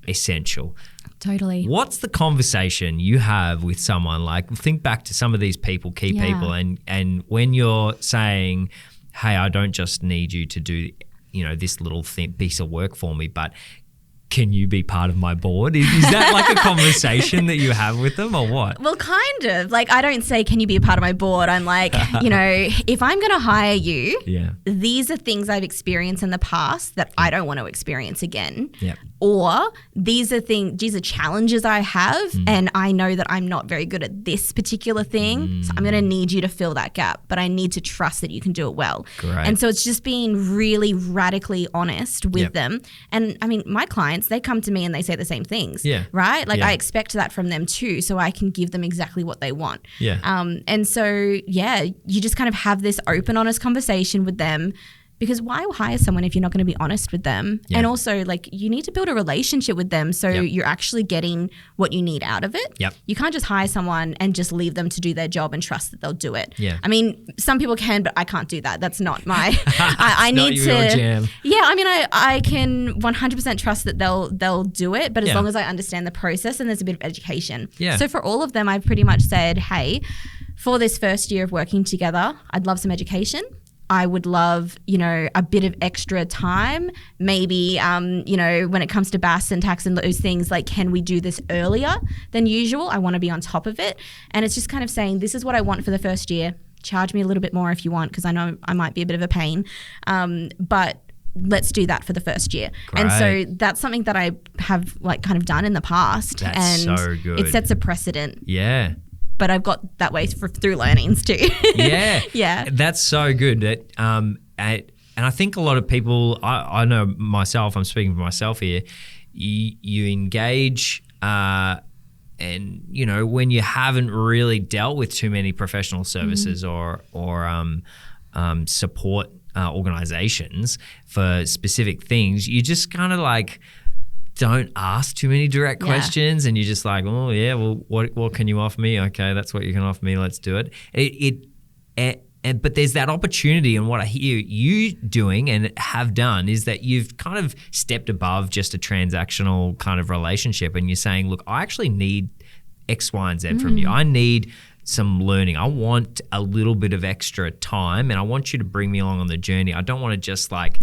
essential. Totally. What's the conversation you have with someone? Like, think back to some of these people, key people, and when you're saying, hey, I don't just need you to do, this little piece of work for me, but can you be part of my board? Is that like a conversation that you have with them, or what? Well, kind of. Like, I don't say, can you be a part of my board? I'm like, if I'm going to hire you, these are things I've experienced in the past that I don't want to experience again. Yep. Or these are challenges I have, and I know that I'm not very good at this particular thing. So I'm going to need you to fill that gap, but I need to trust that you can do it well. Great. And so it's just being really radically honest with them. And I mean, my clients, they come to me and they say the same things, right? Like, I expect that from them too, so I can give them exactly what they want. Yeah. And so, you just kind of have this open, honest conversation with them, because why hire someone if you're not going to be honest with them? Yeah. And also, like, you need to build a relationship with them so you're actually getting what you need out of it. Yep. You can't just hire someone and just leave them to do their job and trust that they'll do it. Yeah. I mean, some people can, but I can't do that. That's not my. I need not to. Your jam. Yeah, I mean, I can 100% trust that they'll do it, but as long as I understand the process and there's a bit of education. Yeah. So for all of them, I've pretty much said, hey, for this first year of working together, I'd love some education. I would love, a bit of extra time. Maybe, when it comes to BAS and tax and those things, like, can we do this earlier than usual? I want to be on top of it. And it's just kind of saying, this is what I want for the first year. Charge me a little bit more if you want, because I know I might be a bit of a pain. But let's do that for the first year. Great. And so that's something that I have, like, kind of done in the past. That's and so good. It sets a precedent. Yeah. But I've got that way through learnings too. Yeah. Yeah. That's so good. And I think a lot of people, I know myself, I'm speaking for myself here, you engage and, when you haven't really dealt with too many professional services or support organizations for specific things, you just kind of like don't ask too many direct questions, and you're just like, oh yeah, well, what can you offer me? Okay, that's what you can offer me. Let's do it. But there's that opportunity, and what I hear you doing and have done is that you've kind of stepped above just a transactional kind of relationship, and you're saying, look, I actually need X, Y, and Z from you. I need some learning. I want a little bit of extra time, and I want you to bring me along on the journey. I don't want to just like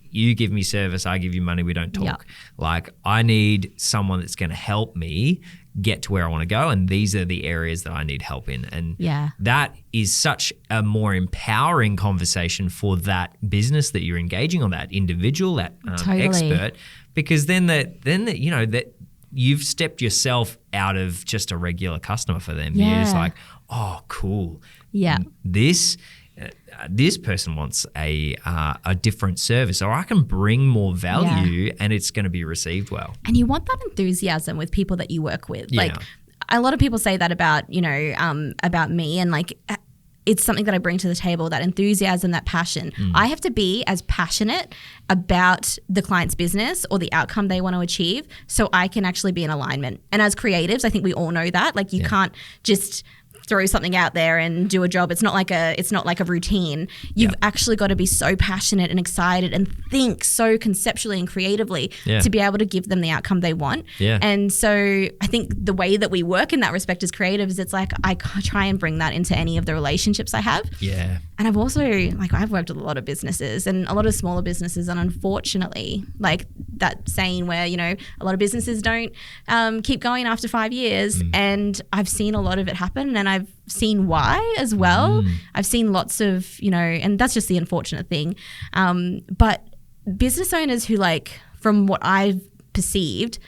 you give me service, I give you money, we don't talk. Yep. Like, I need someone that's going to help me get to where I want to go, and these are the areas that I need help in. And that is such a more empowering conversation for that business that you're engaging on, that individual, that expert, because then that you've stepped yourself out of just a regular customer for them. You're just like, oh, cool. Yeah. This person wants a different service, or I can bring more value and it's going to be received well. And you want that enthusiasm with people that you work with. Like, a lot of people say that about me, and like, it's something that I bring to the table, that enthusiasm, that passion. I have to be as passionate about the client's business or the outcome they want to achieve, so I can actually be in alignment. And as creatives, I think we all know that. Like, you can't just throw something out there and do a job. It's not like a routine. You've actually got to be so passionate and excited and think so conceptually and creatively to be able to give them the outcome they want. Yeah. And so I think the way that we work in that respect as creatives, it's like I try and bring that into any of the relationships I have. Yeah. And I've also, like, I've worked with a lot of businesses and a lot of smaller businesses, and unfortunately, like that saying where, a lot of businesses don't keep going after 5 years, and I've seen a lot of it happen, and I've seen why as well. I've seen lots of, and that's just the unfortunate thing. But business owners who like, from what I've perceived,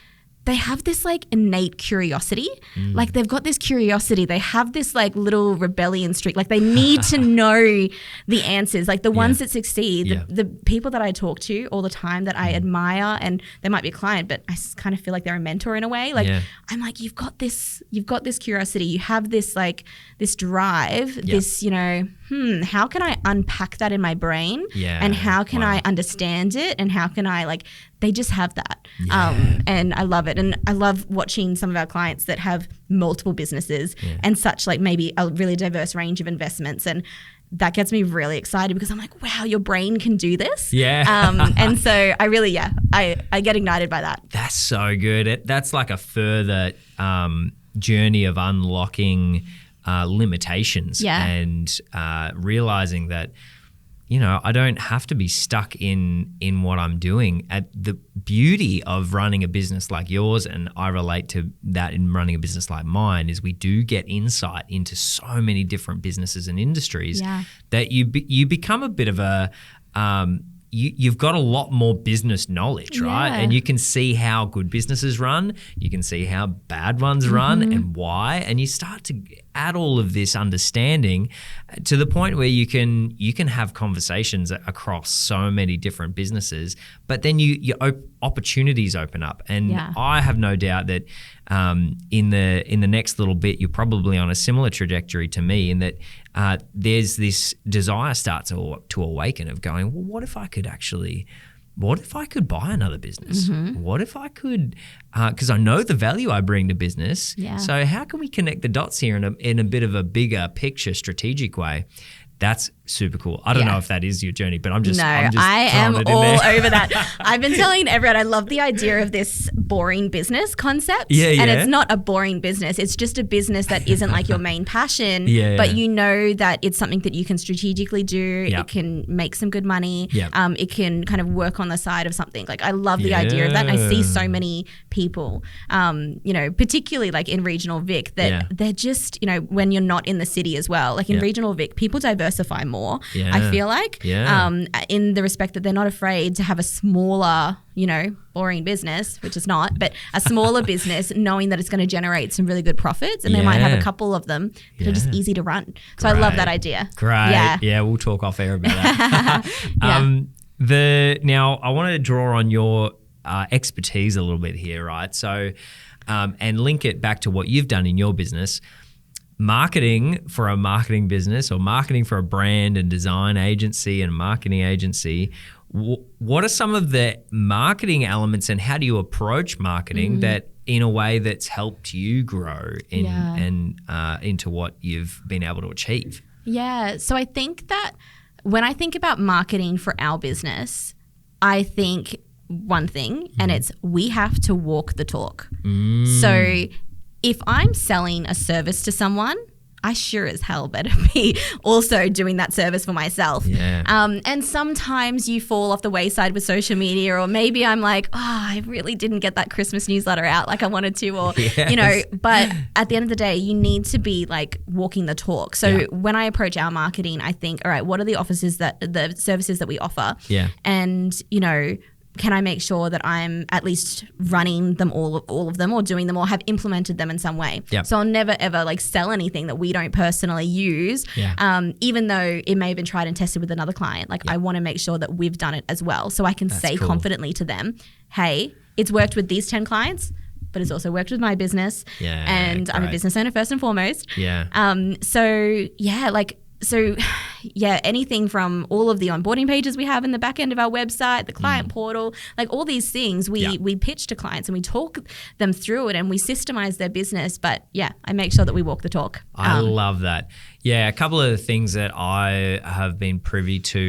they have this like innate curiosity. Like they've got this curiosity. They have this like little rebellion streak. Like they need to know the answers. Like the ones that succeed, the people that I talk to all the time that I admire, and they might be a client, but I kind of feel like they're a mentor in a way. Like I'm like, you've got this curiosity. You have this like this drive, this, you know, how can I unpack that in my brain? And how can I understand it? And how can I like, they just have that. And I love it. And I love watching some of our clients that have multiple businesses and such, like maybe a really diverse range of investments. And that gets me really excited because I'm like, wow, your brain can do this. And so I really, I get ignited by that. That's so good. That's like a further journey of unlocking limitations and realizing that, you know, I don't have to be stuck in what I'm doing. The beauty of running a business like yours, and I relate to that in running a business like mine, is we do get insight into so many different businesses and industries that you become a bit of a you've got a lot more business knowledge, right? And you can see how good businesses run. You can see how bad ones run and why. And you start to add all of this understanding to the point where you can have conversations across so many different businesses, but then opportunities open up. And I have no doubt that in the next little bit, you're probably on a similar trajectory to me, in that there's this desire starts to awaken of going, well, what if I could buy another business? What if I could, because I know the value I bring to business. So how can we connect the dots here in a bit of a bigger picture, strategic way? That's super cool. I don't know if that is your journey, but I'm just I am all over that. I've been telling everyone I love the idea of this boring business concept. And it's not a boring business. It's just a business that isn't like your main passion, but you know that it's something that you can strategically do. It can make some good money. It can kind of work on the side of something. Like I love the idea of that. And I see so many people, you know, particularly like in regional Vic, that they're just, you know, when you're not in the city as well, like in regional Vic, people diversify more. I feel like in the respect that they're not afraid to have a smaller, you know, boring business, which is not, but a smaller business, knowing that it's going to generate some really good profits, and they might have a couple of them that are just easy to run. So I love that idea. Yeah, we'll talk off air about that. Now I want to draw on your expertise a little bit here, right? So and link it back to what you've done in your business. Marketing for a marketing business, or marketing for a brand and design agency and marketing agency, what are some of the marketing elements, and how do you approach marketing that in a way that's helped you grow into what you've been able to achieve? So I think that when I think about marketing for our business, I think one thing, and it's we have to walk the talk. So if I'm selling a service to someone, I sure as hell better be also doing that service for myself. And sometimes you fall off the wayside with social media, or maybe I'm like, I really didn't get that Christmas newsletter out like I wanted to, or, you know, but at the end of the day, you need to be like walking the talk. So when I approach our marketing, I think, all right, what are the the services that we offer? And, you know, can I make sure that I'm at least running them all of them, or doing them, or have implemented them in some way? So I'll never ever like sell anything that we don't personally use, even though it may have been tried and tested with another client. Like I want to make sure that we've done it as well, so I can say confidently to them, hey, it's worked with these 10 clients, but it's also worked with my business, and I'm a business owner first and foremost. So anything from all of the onboarding pages we have in the back end of our website, the client portal, like all these things we pitch to clients, and we talk them through it, and we systemize their business. But I make sure that we walk the talk. I love that. A couple of the things that I have been privy to,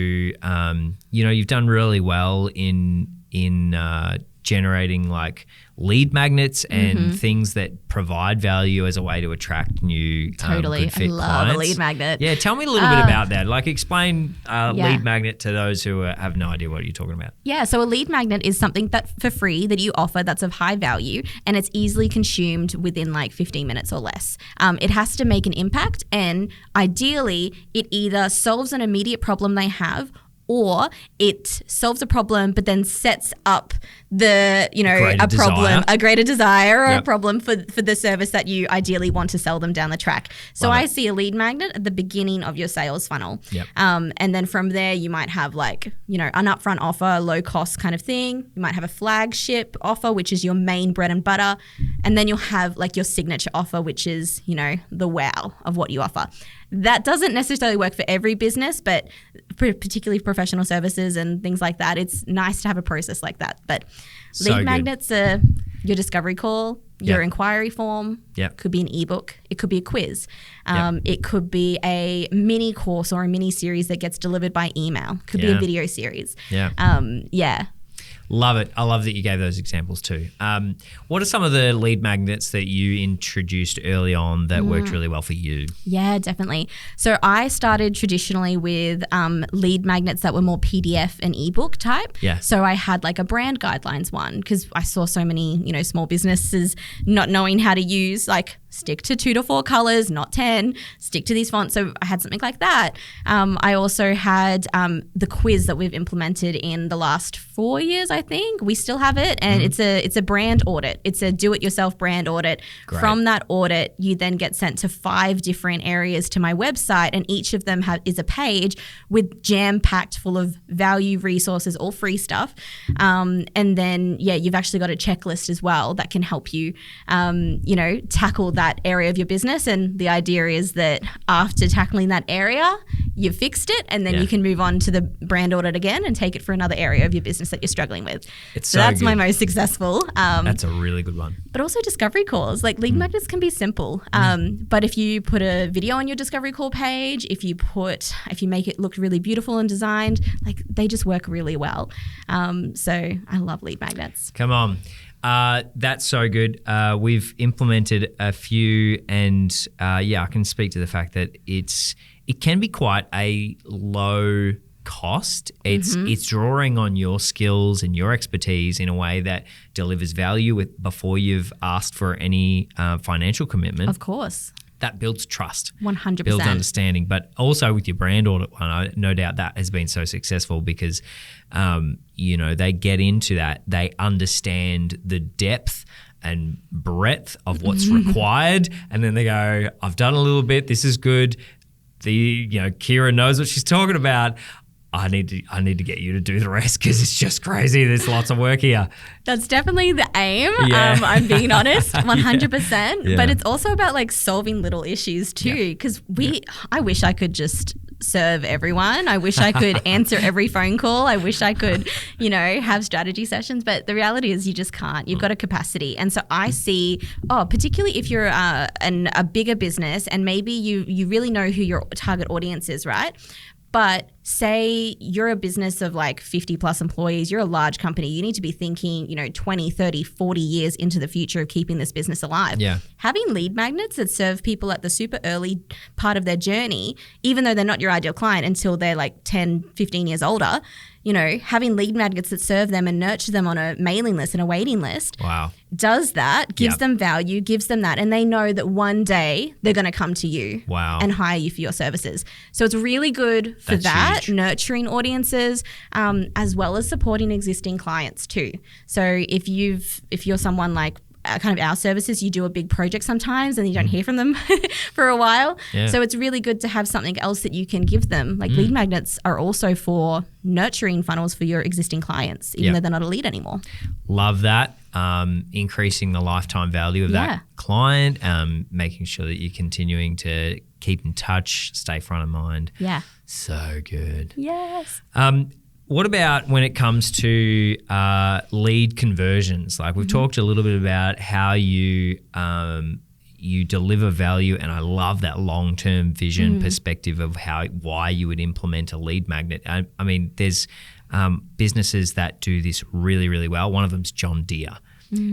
you know, you've done really well in generating like lead magnets and things that provide value as a way to attract new good fit I love clients. A lead magnet. Tell me a little bit about that. Like explain lead magnet to those who have no idea what you're talking about. So a lead magnet is something that for free that you offer that's of high value, and it's easily consumed within like 15 minutes or less. It has to make an impact, and ideally it either solves an immediate problem they have, or it solves a problem but then sets up the, a greater desire or a problem for the service that you ideally want to sell them down the track. So I see a lead magnet at the beginning of your sales funnel. Yep. And then from there you might have like, an upfront offer, low cost kind of thing. You might have a flagship offer, which is your main bread and butter. And then you'll have like your signature offer, which is, the wow of what you offer. That doesn't necessarily work for every business, but particularly professional services and things like that, it's nice to have a process like that. But lead magnets are your discovery call, your inquiry form. Yep. Could be an ebook. It could be a quiz. It could be a mini course or a mini series that gets delivered by email. Could be a video series. Yeah. Love it. I love that you gave those examples too. What are some of the lead magnets that you introduced early on that worked really well for you? Yeah, definitely. So I started traditionally with lead magnets that were more PDF and ebook type. Yeah. So I had like a brand guidelines one because I saw so many, small businesses not knowing how to use like stick to 2 to 4 colors, not 10, stick to these fonts. So I had something like that. I also had the quiz that we've implemented in the last 4 years, I think. We still have it. And it's a brand audit. It's a do-it-yourself brand audit. Great. From that audit, you then get sent to 5 different areas to my website, and each of them is a page with jam-packed full of value, resources, all free stuff. And then, you've actually got a checklist as well that can help you, tackle that area of your business. And the idea is that after tackling that area, you've fixed it, and then you can move on to the brand audit again and take it for another area of your business that you're struggling with. So that's good. my most successful. That's a really good one. But also discovery calls. Like lead magnets can be simple. But if you put a video on your discovery call page, if you make it look really beautiful and designed, like they just work really well. So I love lead magnets. Come on. That's so good. We've implemented a few, and I can speak to the fact that it can be quite a low cost. It's drawing on your skills and your expertise in a way that delivers value before you've asked for any financial commitment. Of course. That builds trust. 100%. Builds understanding. But also with your brand audit one, no doubt that has been so successful because, they get into that. They understand the depth and breadth of what's required. And then they go, I've done a little bit. This is good. Kira knows what she's talking about. I need to get you to do the rest because it's just crazy. There's lots of work here. That's definitely the aim. Yeah. I'm being honest, 100%. Yeah. But it's also about like solving little issues too. Because I wish I could just serve everyone. I wish I could answer every phone call. I wish I could, have strategy sessions. But the reality is you just can't. You've got a capacity. And so I see, particularly if you're a bigger business and maybe you really know who your target audience is, right? But say you're a business of like 50 plus employees, you're a large company, you need to be thinking, 20, 30, 40 years into the future of keeping this business alive. Yeah. Having lead magnets that serve people at the super early part of their journey, even though they're not your ideal client until they're like 10, 15 years older, having lead magnets that serve them and nurture them on a mailing list and a waiting list. Wow. Does that, gives them value, gives them that, and they know that one day they're going to come to you and hire you for your services. So it's really good for That's huge. nurturing audiences, as well as supporting existing clients too. So if you're someone like kind of our services, you do a big project sometimes and you don't hear from them for a while. Yeah. So it's really good to have something else that you can give them. Like lead magnets are also for nurturing funnels for your existing clients, even though they're not a lead anymore. Love that. Increasing the lifetime value of that client, making sure that you're continuing to keep in touch, stay front of mind. Yeah. So good. Yes. What about when it comes to lead conversions? Like we've talked a little bit about how you deliver value, and I love that long-term vision perspective of why you would implement a lead magnet. I mean, there's businesses that do this really, really well. One of them's John Deere.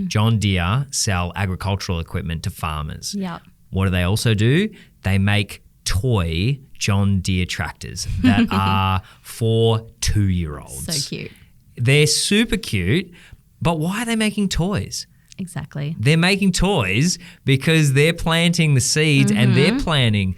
John Deere sell agricultural equipment to farmers. Yeah. What do they also do? They make toy John Deere tractors that are for 2-year-olds. So cute. They're super cute, but why are they making toys? Exactly. They're making toys because they're planting the seeds and they're planning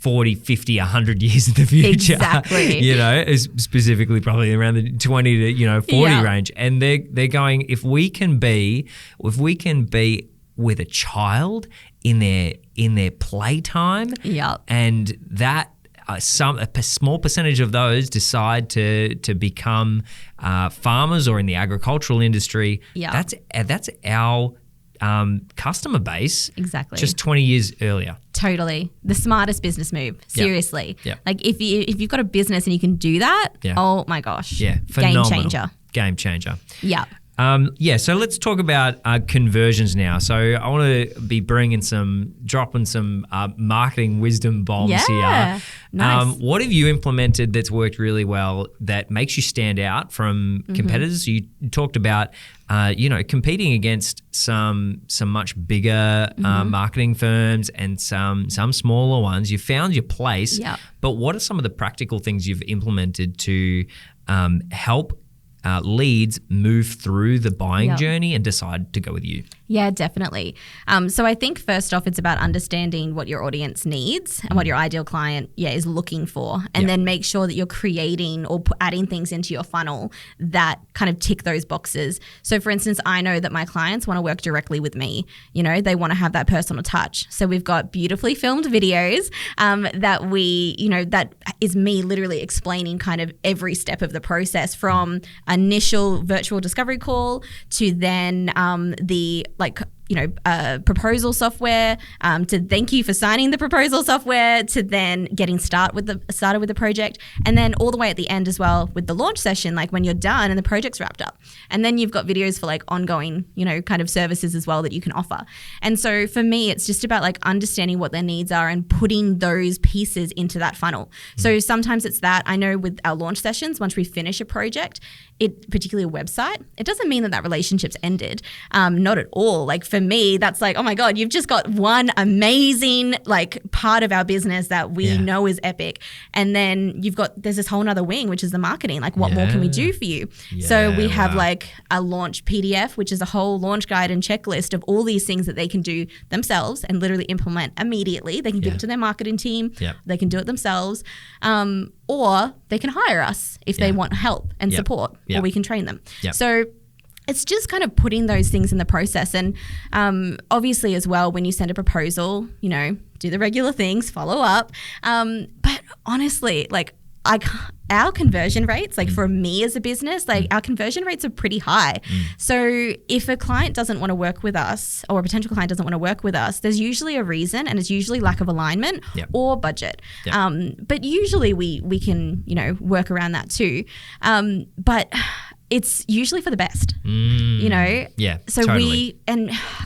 40, 50, 100 years in the future. Exactly. You know, specifically probably around the 20 to 40 range. And they're going, if we can be with a child in their playtime, and that a small percentage of those decide to become farmers or in the agricultural industry. That's our customer base. Exactly. Just 20 years earlier. Totally. The smartest business move. Seriously. Like if you've got a business and you can do that, oh my gosh. Phenomenal. Game changer. Yeah. So let's talk about conversions now. So I want to be dropping some marketing wisdom bombs here. Nice. What have you implemented that's worked really well that makes you stand out from competitors? You talked about, competing against some much bigger marketing firms and some smaller ones. You found your place. But what are some of the practical things you've implemented to help leads move through the buying journey and decide to go with you? Yeah, definitely. So I think first off, it's about understanding what your audience needs and what your ideal client is looking for, and then make sure that you're creating or adding things into your funnel that kind of tick those boxes. So for instance, I know that my clients want to work directly with me. You know, they want to have that personal touch. So we've got beautifully filmed videos that is me literally explaining kind of every step of the process, from initial virtual discovery call to then proposal software, to thank you for signing the proposal software, to then getting started with the project, and then all the way at the end as well with the launch session, like when you're done and the project's wrapped up. And then you've got videos for like ongoing, kind of services as well that you can offer. And so for me, it's just about like understanding what their needs are and putting those pieces into that funnel. So sometimes it's that. I know with our launch sessions, once we finish a project, particularly a website, it doesn't mean that relationship's ended. Not at all. Like for me, that's like, oh my God, you've just got one amazing like part of our business that we know is epic. And then there's this whole other wing, which is the marketing. Like what more can we do for you? So we have like a launch PDF, which is a whole launch guide and checklist of all these things that they can do themselves and literally implement immediately. They can give it to their marketing team. They can do it themselves. Or they can hire us if they want help and support, or we can train them. So it's just kind of putting those things in the process. And obviously as well, when you send a proposal, do the regular things, follow up. But honestly, like our conversion rates, like for me as a business, like our conversion rates are pretty high. So if a client doesn't want to work with us, or a potential client doesn't want to work with us, there's usually a reason, and it's usually lack of alignment or budget. But usually we can, work around that too. But it's usually for the best, So totally.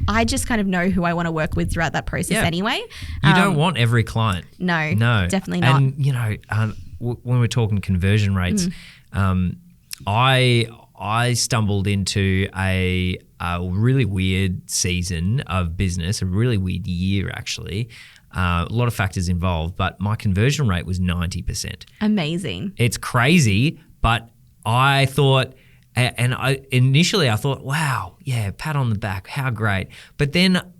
I just kind of know who I want to work with throughout that process anyway. You don't want every client. No, definitely not. And, when we're talking conversion rates, I stumbled into a really weird season of business, a really weird year actually. A lot of factors involved, but my conversion rate was 90%. Amazing. It's crazy, but I thought, and initially I thought, wow, yeah, pat on the back, how great. But then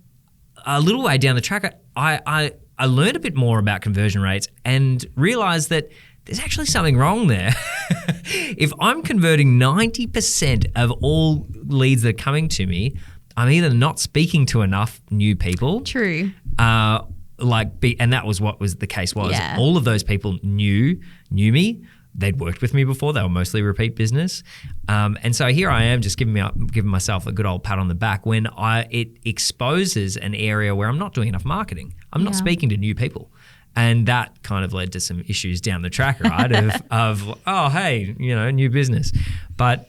a little way down the track, I learned a bit more about conversion rates and realized that there's actually something wrong there. If I'm converting 90% of all leads that are coming to me, I'm either not speaking to enough new people. True. And that was what was the case was. All of those people knew me. They'd worked with me before. They were mostly repeat business. And so here I am just giving myself a good old pat on the back when it exposes an area where I'm not doing enough marketing. I'm not speaking to new people. And that kind of led to some issues down the track, right? of oh, hey, new business. But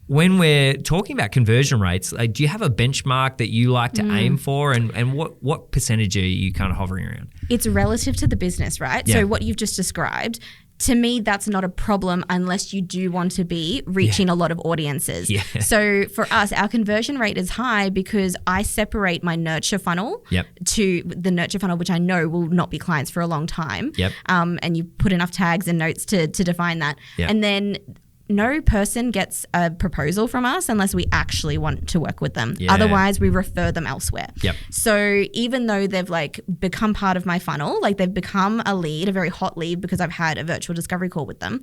when we're talking about conversion rates, do you have a benchmark that you like to aim for? And what percentage are you kind of hovering around? It's relative to the business, right? So what you've just described, to me, that's not a problem unless you do want to be reaching a lot of audiences. So for us, our conversion rate is high because I separate my nurture funnel to the nurture funnel, which I know will not be clients for a long time. And you put enough tags and notes to define that. And then no person gets a proposal from us unless we actually want to work with them. Yeah. Otherwise, we refer them elsewhere. Yep. So even though they've like become part of my funnel, like they've become a lead, a very hot lead because I've had a virtual discovery call with them,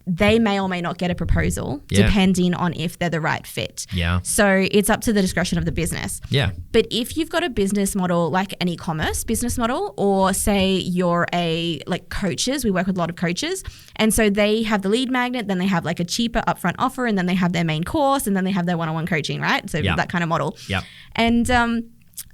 they may or may not get a proposal depending on if they're the right fit. Yeah. So it's up to the discretion of the business. Yeah. But if you've got a business model like an e-commerce business model, or say you're like coaches, we work with a lot of coaches, and so they have the lead magnet, then they have like a cheaper upfront offer, and then they have their main course, and then they have their one-on-one coaching, right? So that kind of model. Yeah. And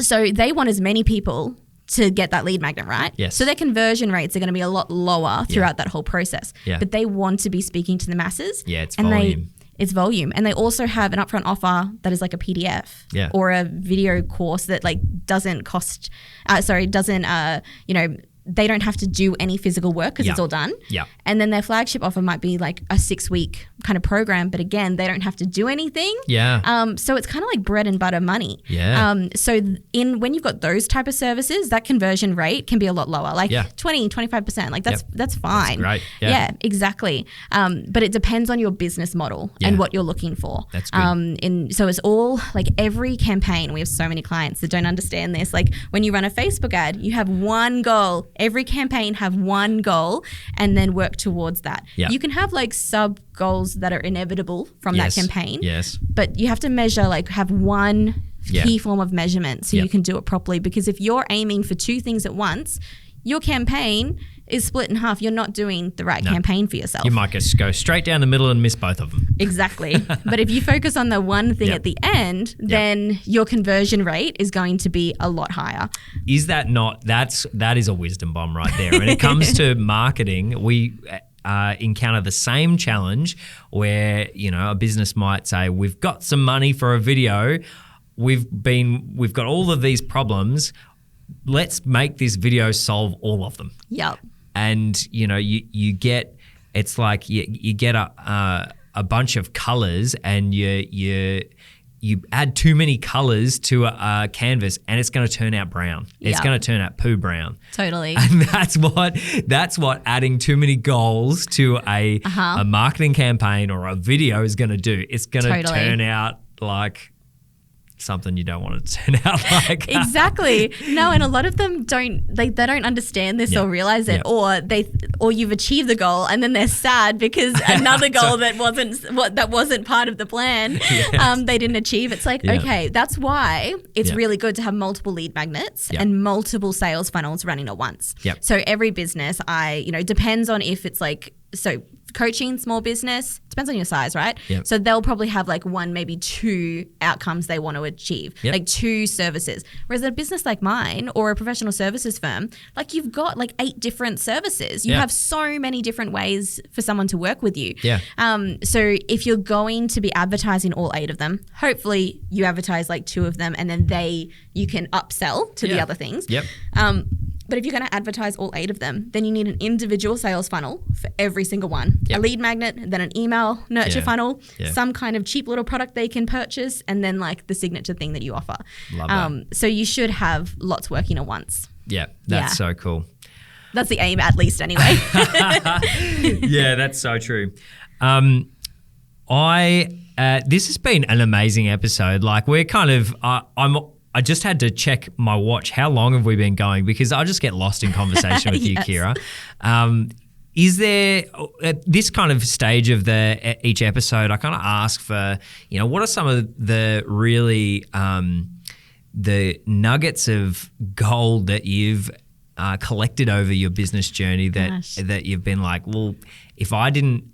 so they want as many people to get that lead magnet, right? Yes. So their conversion rates are going to be a lot lower throughout that whole process. Yeah. But they want to be speaking to the masses. Yeah, it's volume. It's volume. And they also have an upfront offer that is like a PDF or a video course that like doesn't cost, they don't have to do any physical work because it's all done. Yeah. And then their flagship offer might be like a 6-week kind of program, but again, they don't have to do anything. Yeah. So it's kind of like bread and butter money. Yeah. So when you've got those type of services, that conversion rate can be a lot lower, like 20, 25%. Like that's fine. That's great. Yeah, exactly. But it depends on your business model and what you're looking for. That's good. So it's all like every campaign. We have so many clients that don't understand this. Like when you run a Facebook ad, you have one goal. Every campaign have one goal and then work towards that. Yeah. You can have like sub goals that are inevitable from that campaign. Yes. But you have to measure, like have one key form of measurement so you can do it properly. Because if you're aiming for 2 things at once, your campaign is split in half. You're not doing the right campaign for yourself. You might just go straight down the middle and miss both of them. Exactly. But if you focus on the one thing at the end, then your conversion rate is going to be a lot higher. Is that not, that is a wisdom bomb right there. When it comes to marketing, we encounter the same challenge where, a business might say, we've got some money for a video. We've got all of these problems. Let's make this video solve all of them. Yep. And you get, it's like you get a bunch of colors, and you add too many colors to a canvas, and it's going to turn out brown. It's going to turn out poo brown. Totally. And that's what adding too many goals to a marketing campaign or a video is going to do. It's going to turn out like something you don't want it to turn out like. Exactly. No, and a lot of them they don't understand this or realize it, or you've achieved the goal and then they're sad because another goal that wasn't part of the plan, they didn't achieve. It's like, okay, that's why it's really good to have multiple lead magnets and multiple sales funnels running at once. Yep. So every business, depends on if it's like, so coaching, small business, depends on your size, right? Yep. So they'll probably have like 1, maybe 2 outcomes they want to achieve, like 2 services. Whereas a business like mine or a professional services firm, like you've got like 8 different services. You have so many different ways for someone to work with you. Yeah. So if you're going to be advertising all 8 of them, hopefully you advertise like 2 of them and then you can upsell to the other things. Yep. But if you're going to advertise all 8 of them, then you need an individual sales funnel for every single one. Yep. A lead magnet, then an email nurture funnel, some kind of cheap little product they can purchase, and then like the signature thing that you offer. Love that. So you should have lots working at once. Yeah, that's so cool. That's the aim, at least, anyway. Yeah, that's so true. This has been an amazing episode. Like we're kind of, I just had to check my watch. How long have we been going? Because I just get lost in conversation with you, Kira. Is there, at this kind of stage of each episode, I kind of ask for, what are some of the really the nuggets of gold that you've collected over your business journey that you've been like, well, if I didn't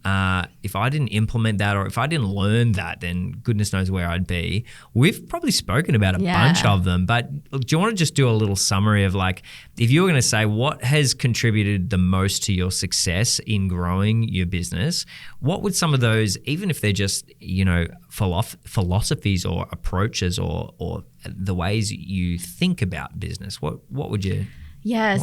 implement that, or if I didn't learn that, then goodness knows where I'd be. We've probably spoken about a bunch of them, but do you want to just do a little summary of like, if you were going to say what has contributed the most to your success in growing your business, what would some of those, even if they're just, philosophies or approaches or the ways you think about business, what would you? Yeah,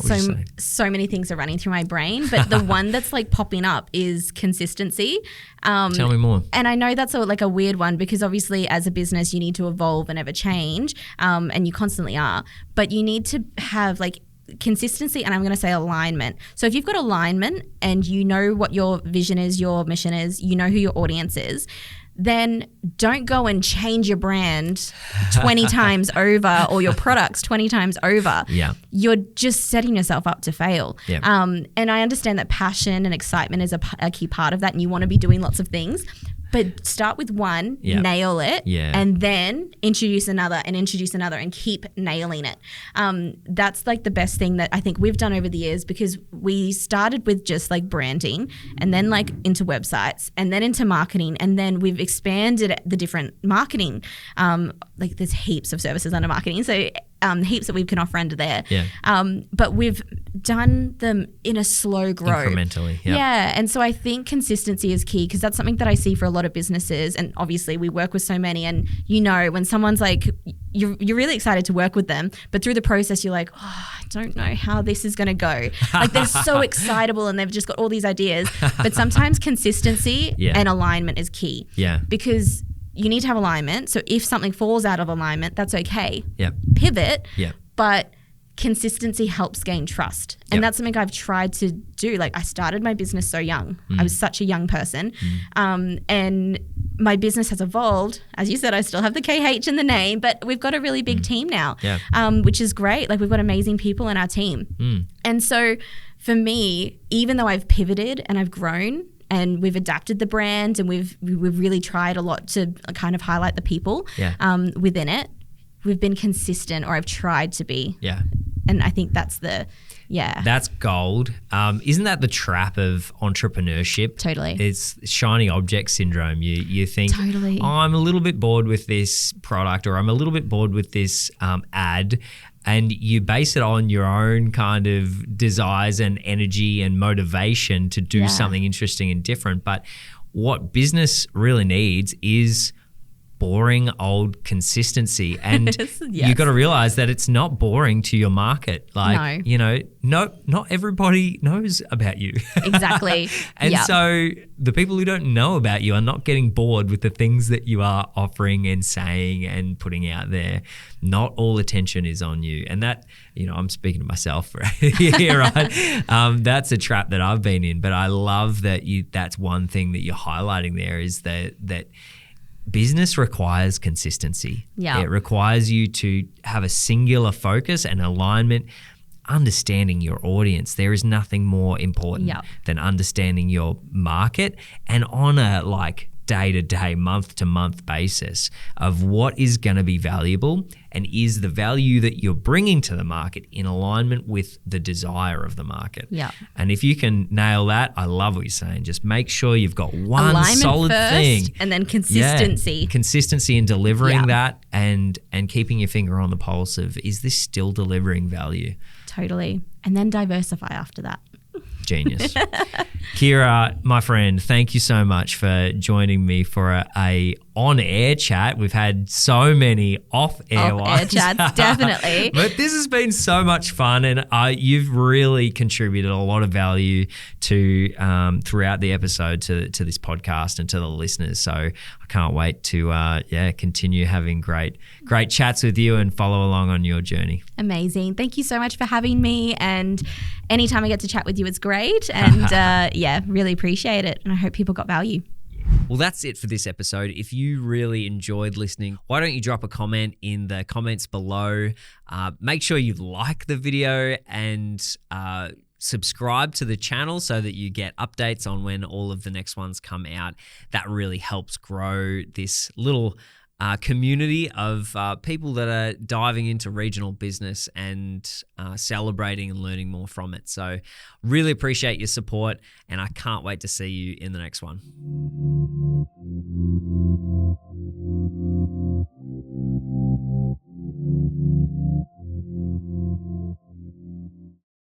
so many things are running through my brain, but the one that's like popping up is consistency. Tell me more. And I know that's a weird one because obviously as a business you need to evolve and ever change, and you constantly are. But you need to have like consistency, and I'm going to say alignment. So if you've got alignment and you know what your vision is, your mission is, you know who your audience is, then don't go and change your brand 20 times over or your products 20 times over. Yeah. You're just setting yourself up to fail. Yeah. And I understand that passion and excitement is a key part of that, and you want to be doing lots of things. But start with one, nail it, and then introduce another and keep nailing it. That's like the best thing that I think we've done over the years, because we started with just like branding, and then like into websites, and then into marketing, and then we've expanded the different marketing. Like there's heaps of services under marketing, so heaps that we can offer under there. Yeah. But we've done them in a slow growth. Incrementally. Yeah. And so I think consistency is key, because that's something that I see for a lot of businesses. And obviously we work with so many, and when someone's like, you're really excited to work with them, but through the process you're like, I don't know how this is going to go. Like they're so excitable and they've just got all these ideas. But sometimes consistency and alignment is key. Yeah. Because you need to have alignment. So if something falls out of alignment, that's okay. Yep. Pivot. Yep. But consistency helps gain trust. And that's something I've tried to do. Like I started my business so young. I was such a young person. And my business has evolved. As you said, I still have the KH in the name, but we've got a really big team now, which is great. Like we've got amazing people in our team. And so for me, even though I've pivoted and I've grown, and we've adapted the brand, and we've really tried a lot to kind of highlight the people within it, we've been consistent, or I've tried to be. Yeah. And I think that's that's gold. Isn't that the trap of entrepreneurship? Totally. It's shiny object syndrome. You think, totally. Oh, I'm a little bit bored with this product, or I'm a little bit bored with this ad. And you base it on your own kind of desires and energy and motivation to do something interesting and different. But what business really needs is boring old consistency. And you've got to realize that it's not boring to your market. Like, not everybody knows about you. Exactly. And so the people who don't know about you are not getting bored with the things that you are offering and saying and putting out there. Not all attention is on you. And that, I'm speaking to myself right here, right? That's a trap that I've been in. But I love that that's one thing that you're highlighting there, is that business requires consistency. Yeah. It requires you to have a singular focus and alignment, understanding your audience. There is nothing more important than understanding your market, and on a day-to-day, month-to-month basis of what is going to be valuable, and is the value that you're bringing to the market in alignment with the desire of the market. Yeah. And if you can nail that, I love what you're saying. Just make sure you've got one alignment solid first, thing. and then consistency. Yeah, consistency in delivering that, and keeping your finger on the pulse of, is this still delivering value? Totally. And then diversify after that. Genius. Kira, my friend, thank you so much for joining me for a on-air chat. We've had so many off-air ones. chats, definitely. But this has been so much fun, and you've really contributed a lot of value to throughout the episode to this podcast and to the listeners. So I can't wait to continue having great chats with you and follow along on your journey. Amazing. Thank you so much for having me, and anytime I get to chat with you, it's great. And really appreciate it, and I hope people got value. Well, that's it for this episode. If you really enjoyed listening, why don't you drop a comment in the comments below? Make sure you like the video and subscribe to the channel so that you get updates on when all of the next ones come out. That really helps grow this little community of people that are diving into regional business and celebrating and learning more from it. So really appreciate your support, and I can't wait to see you in the next one.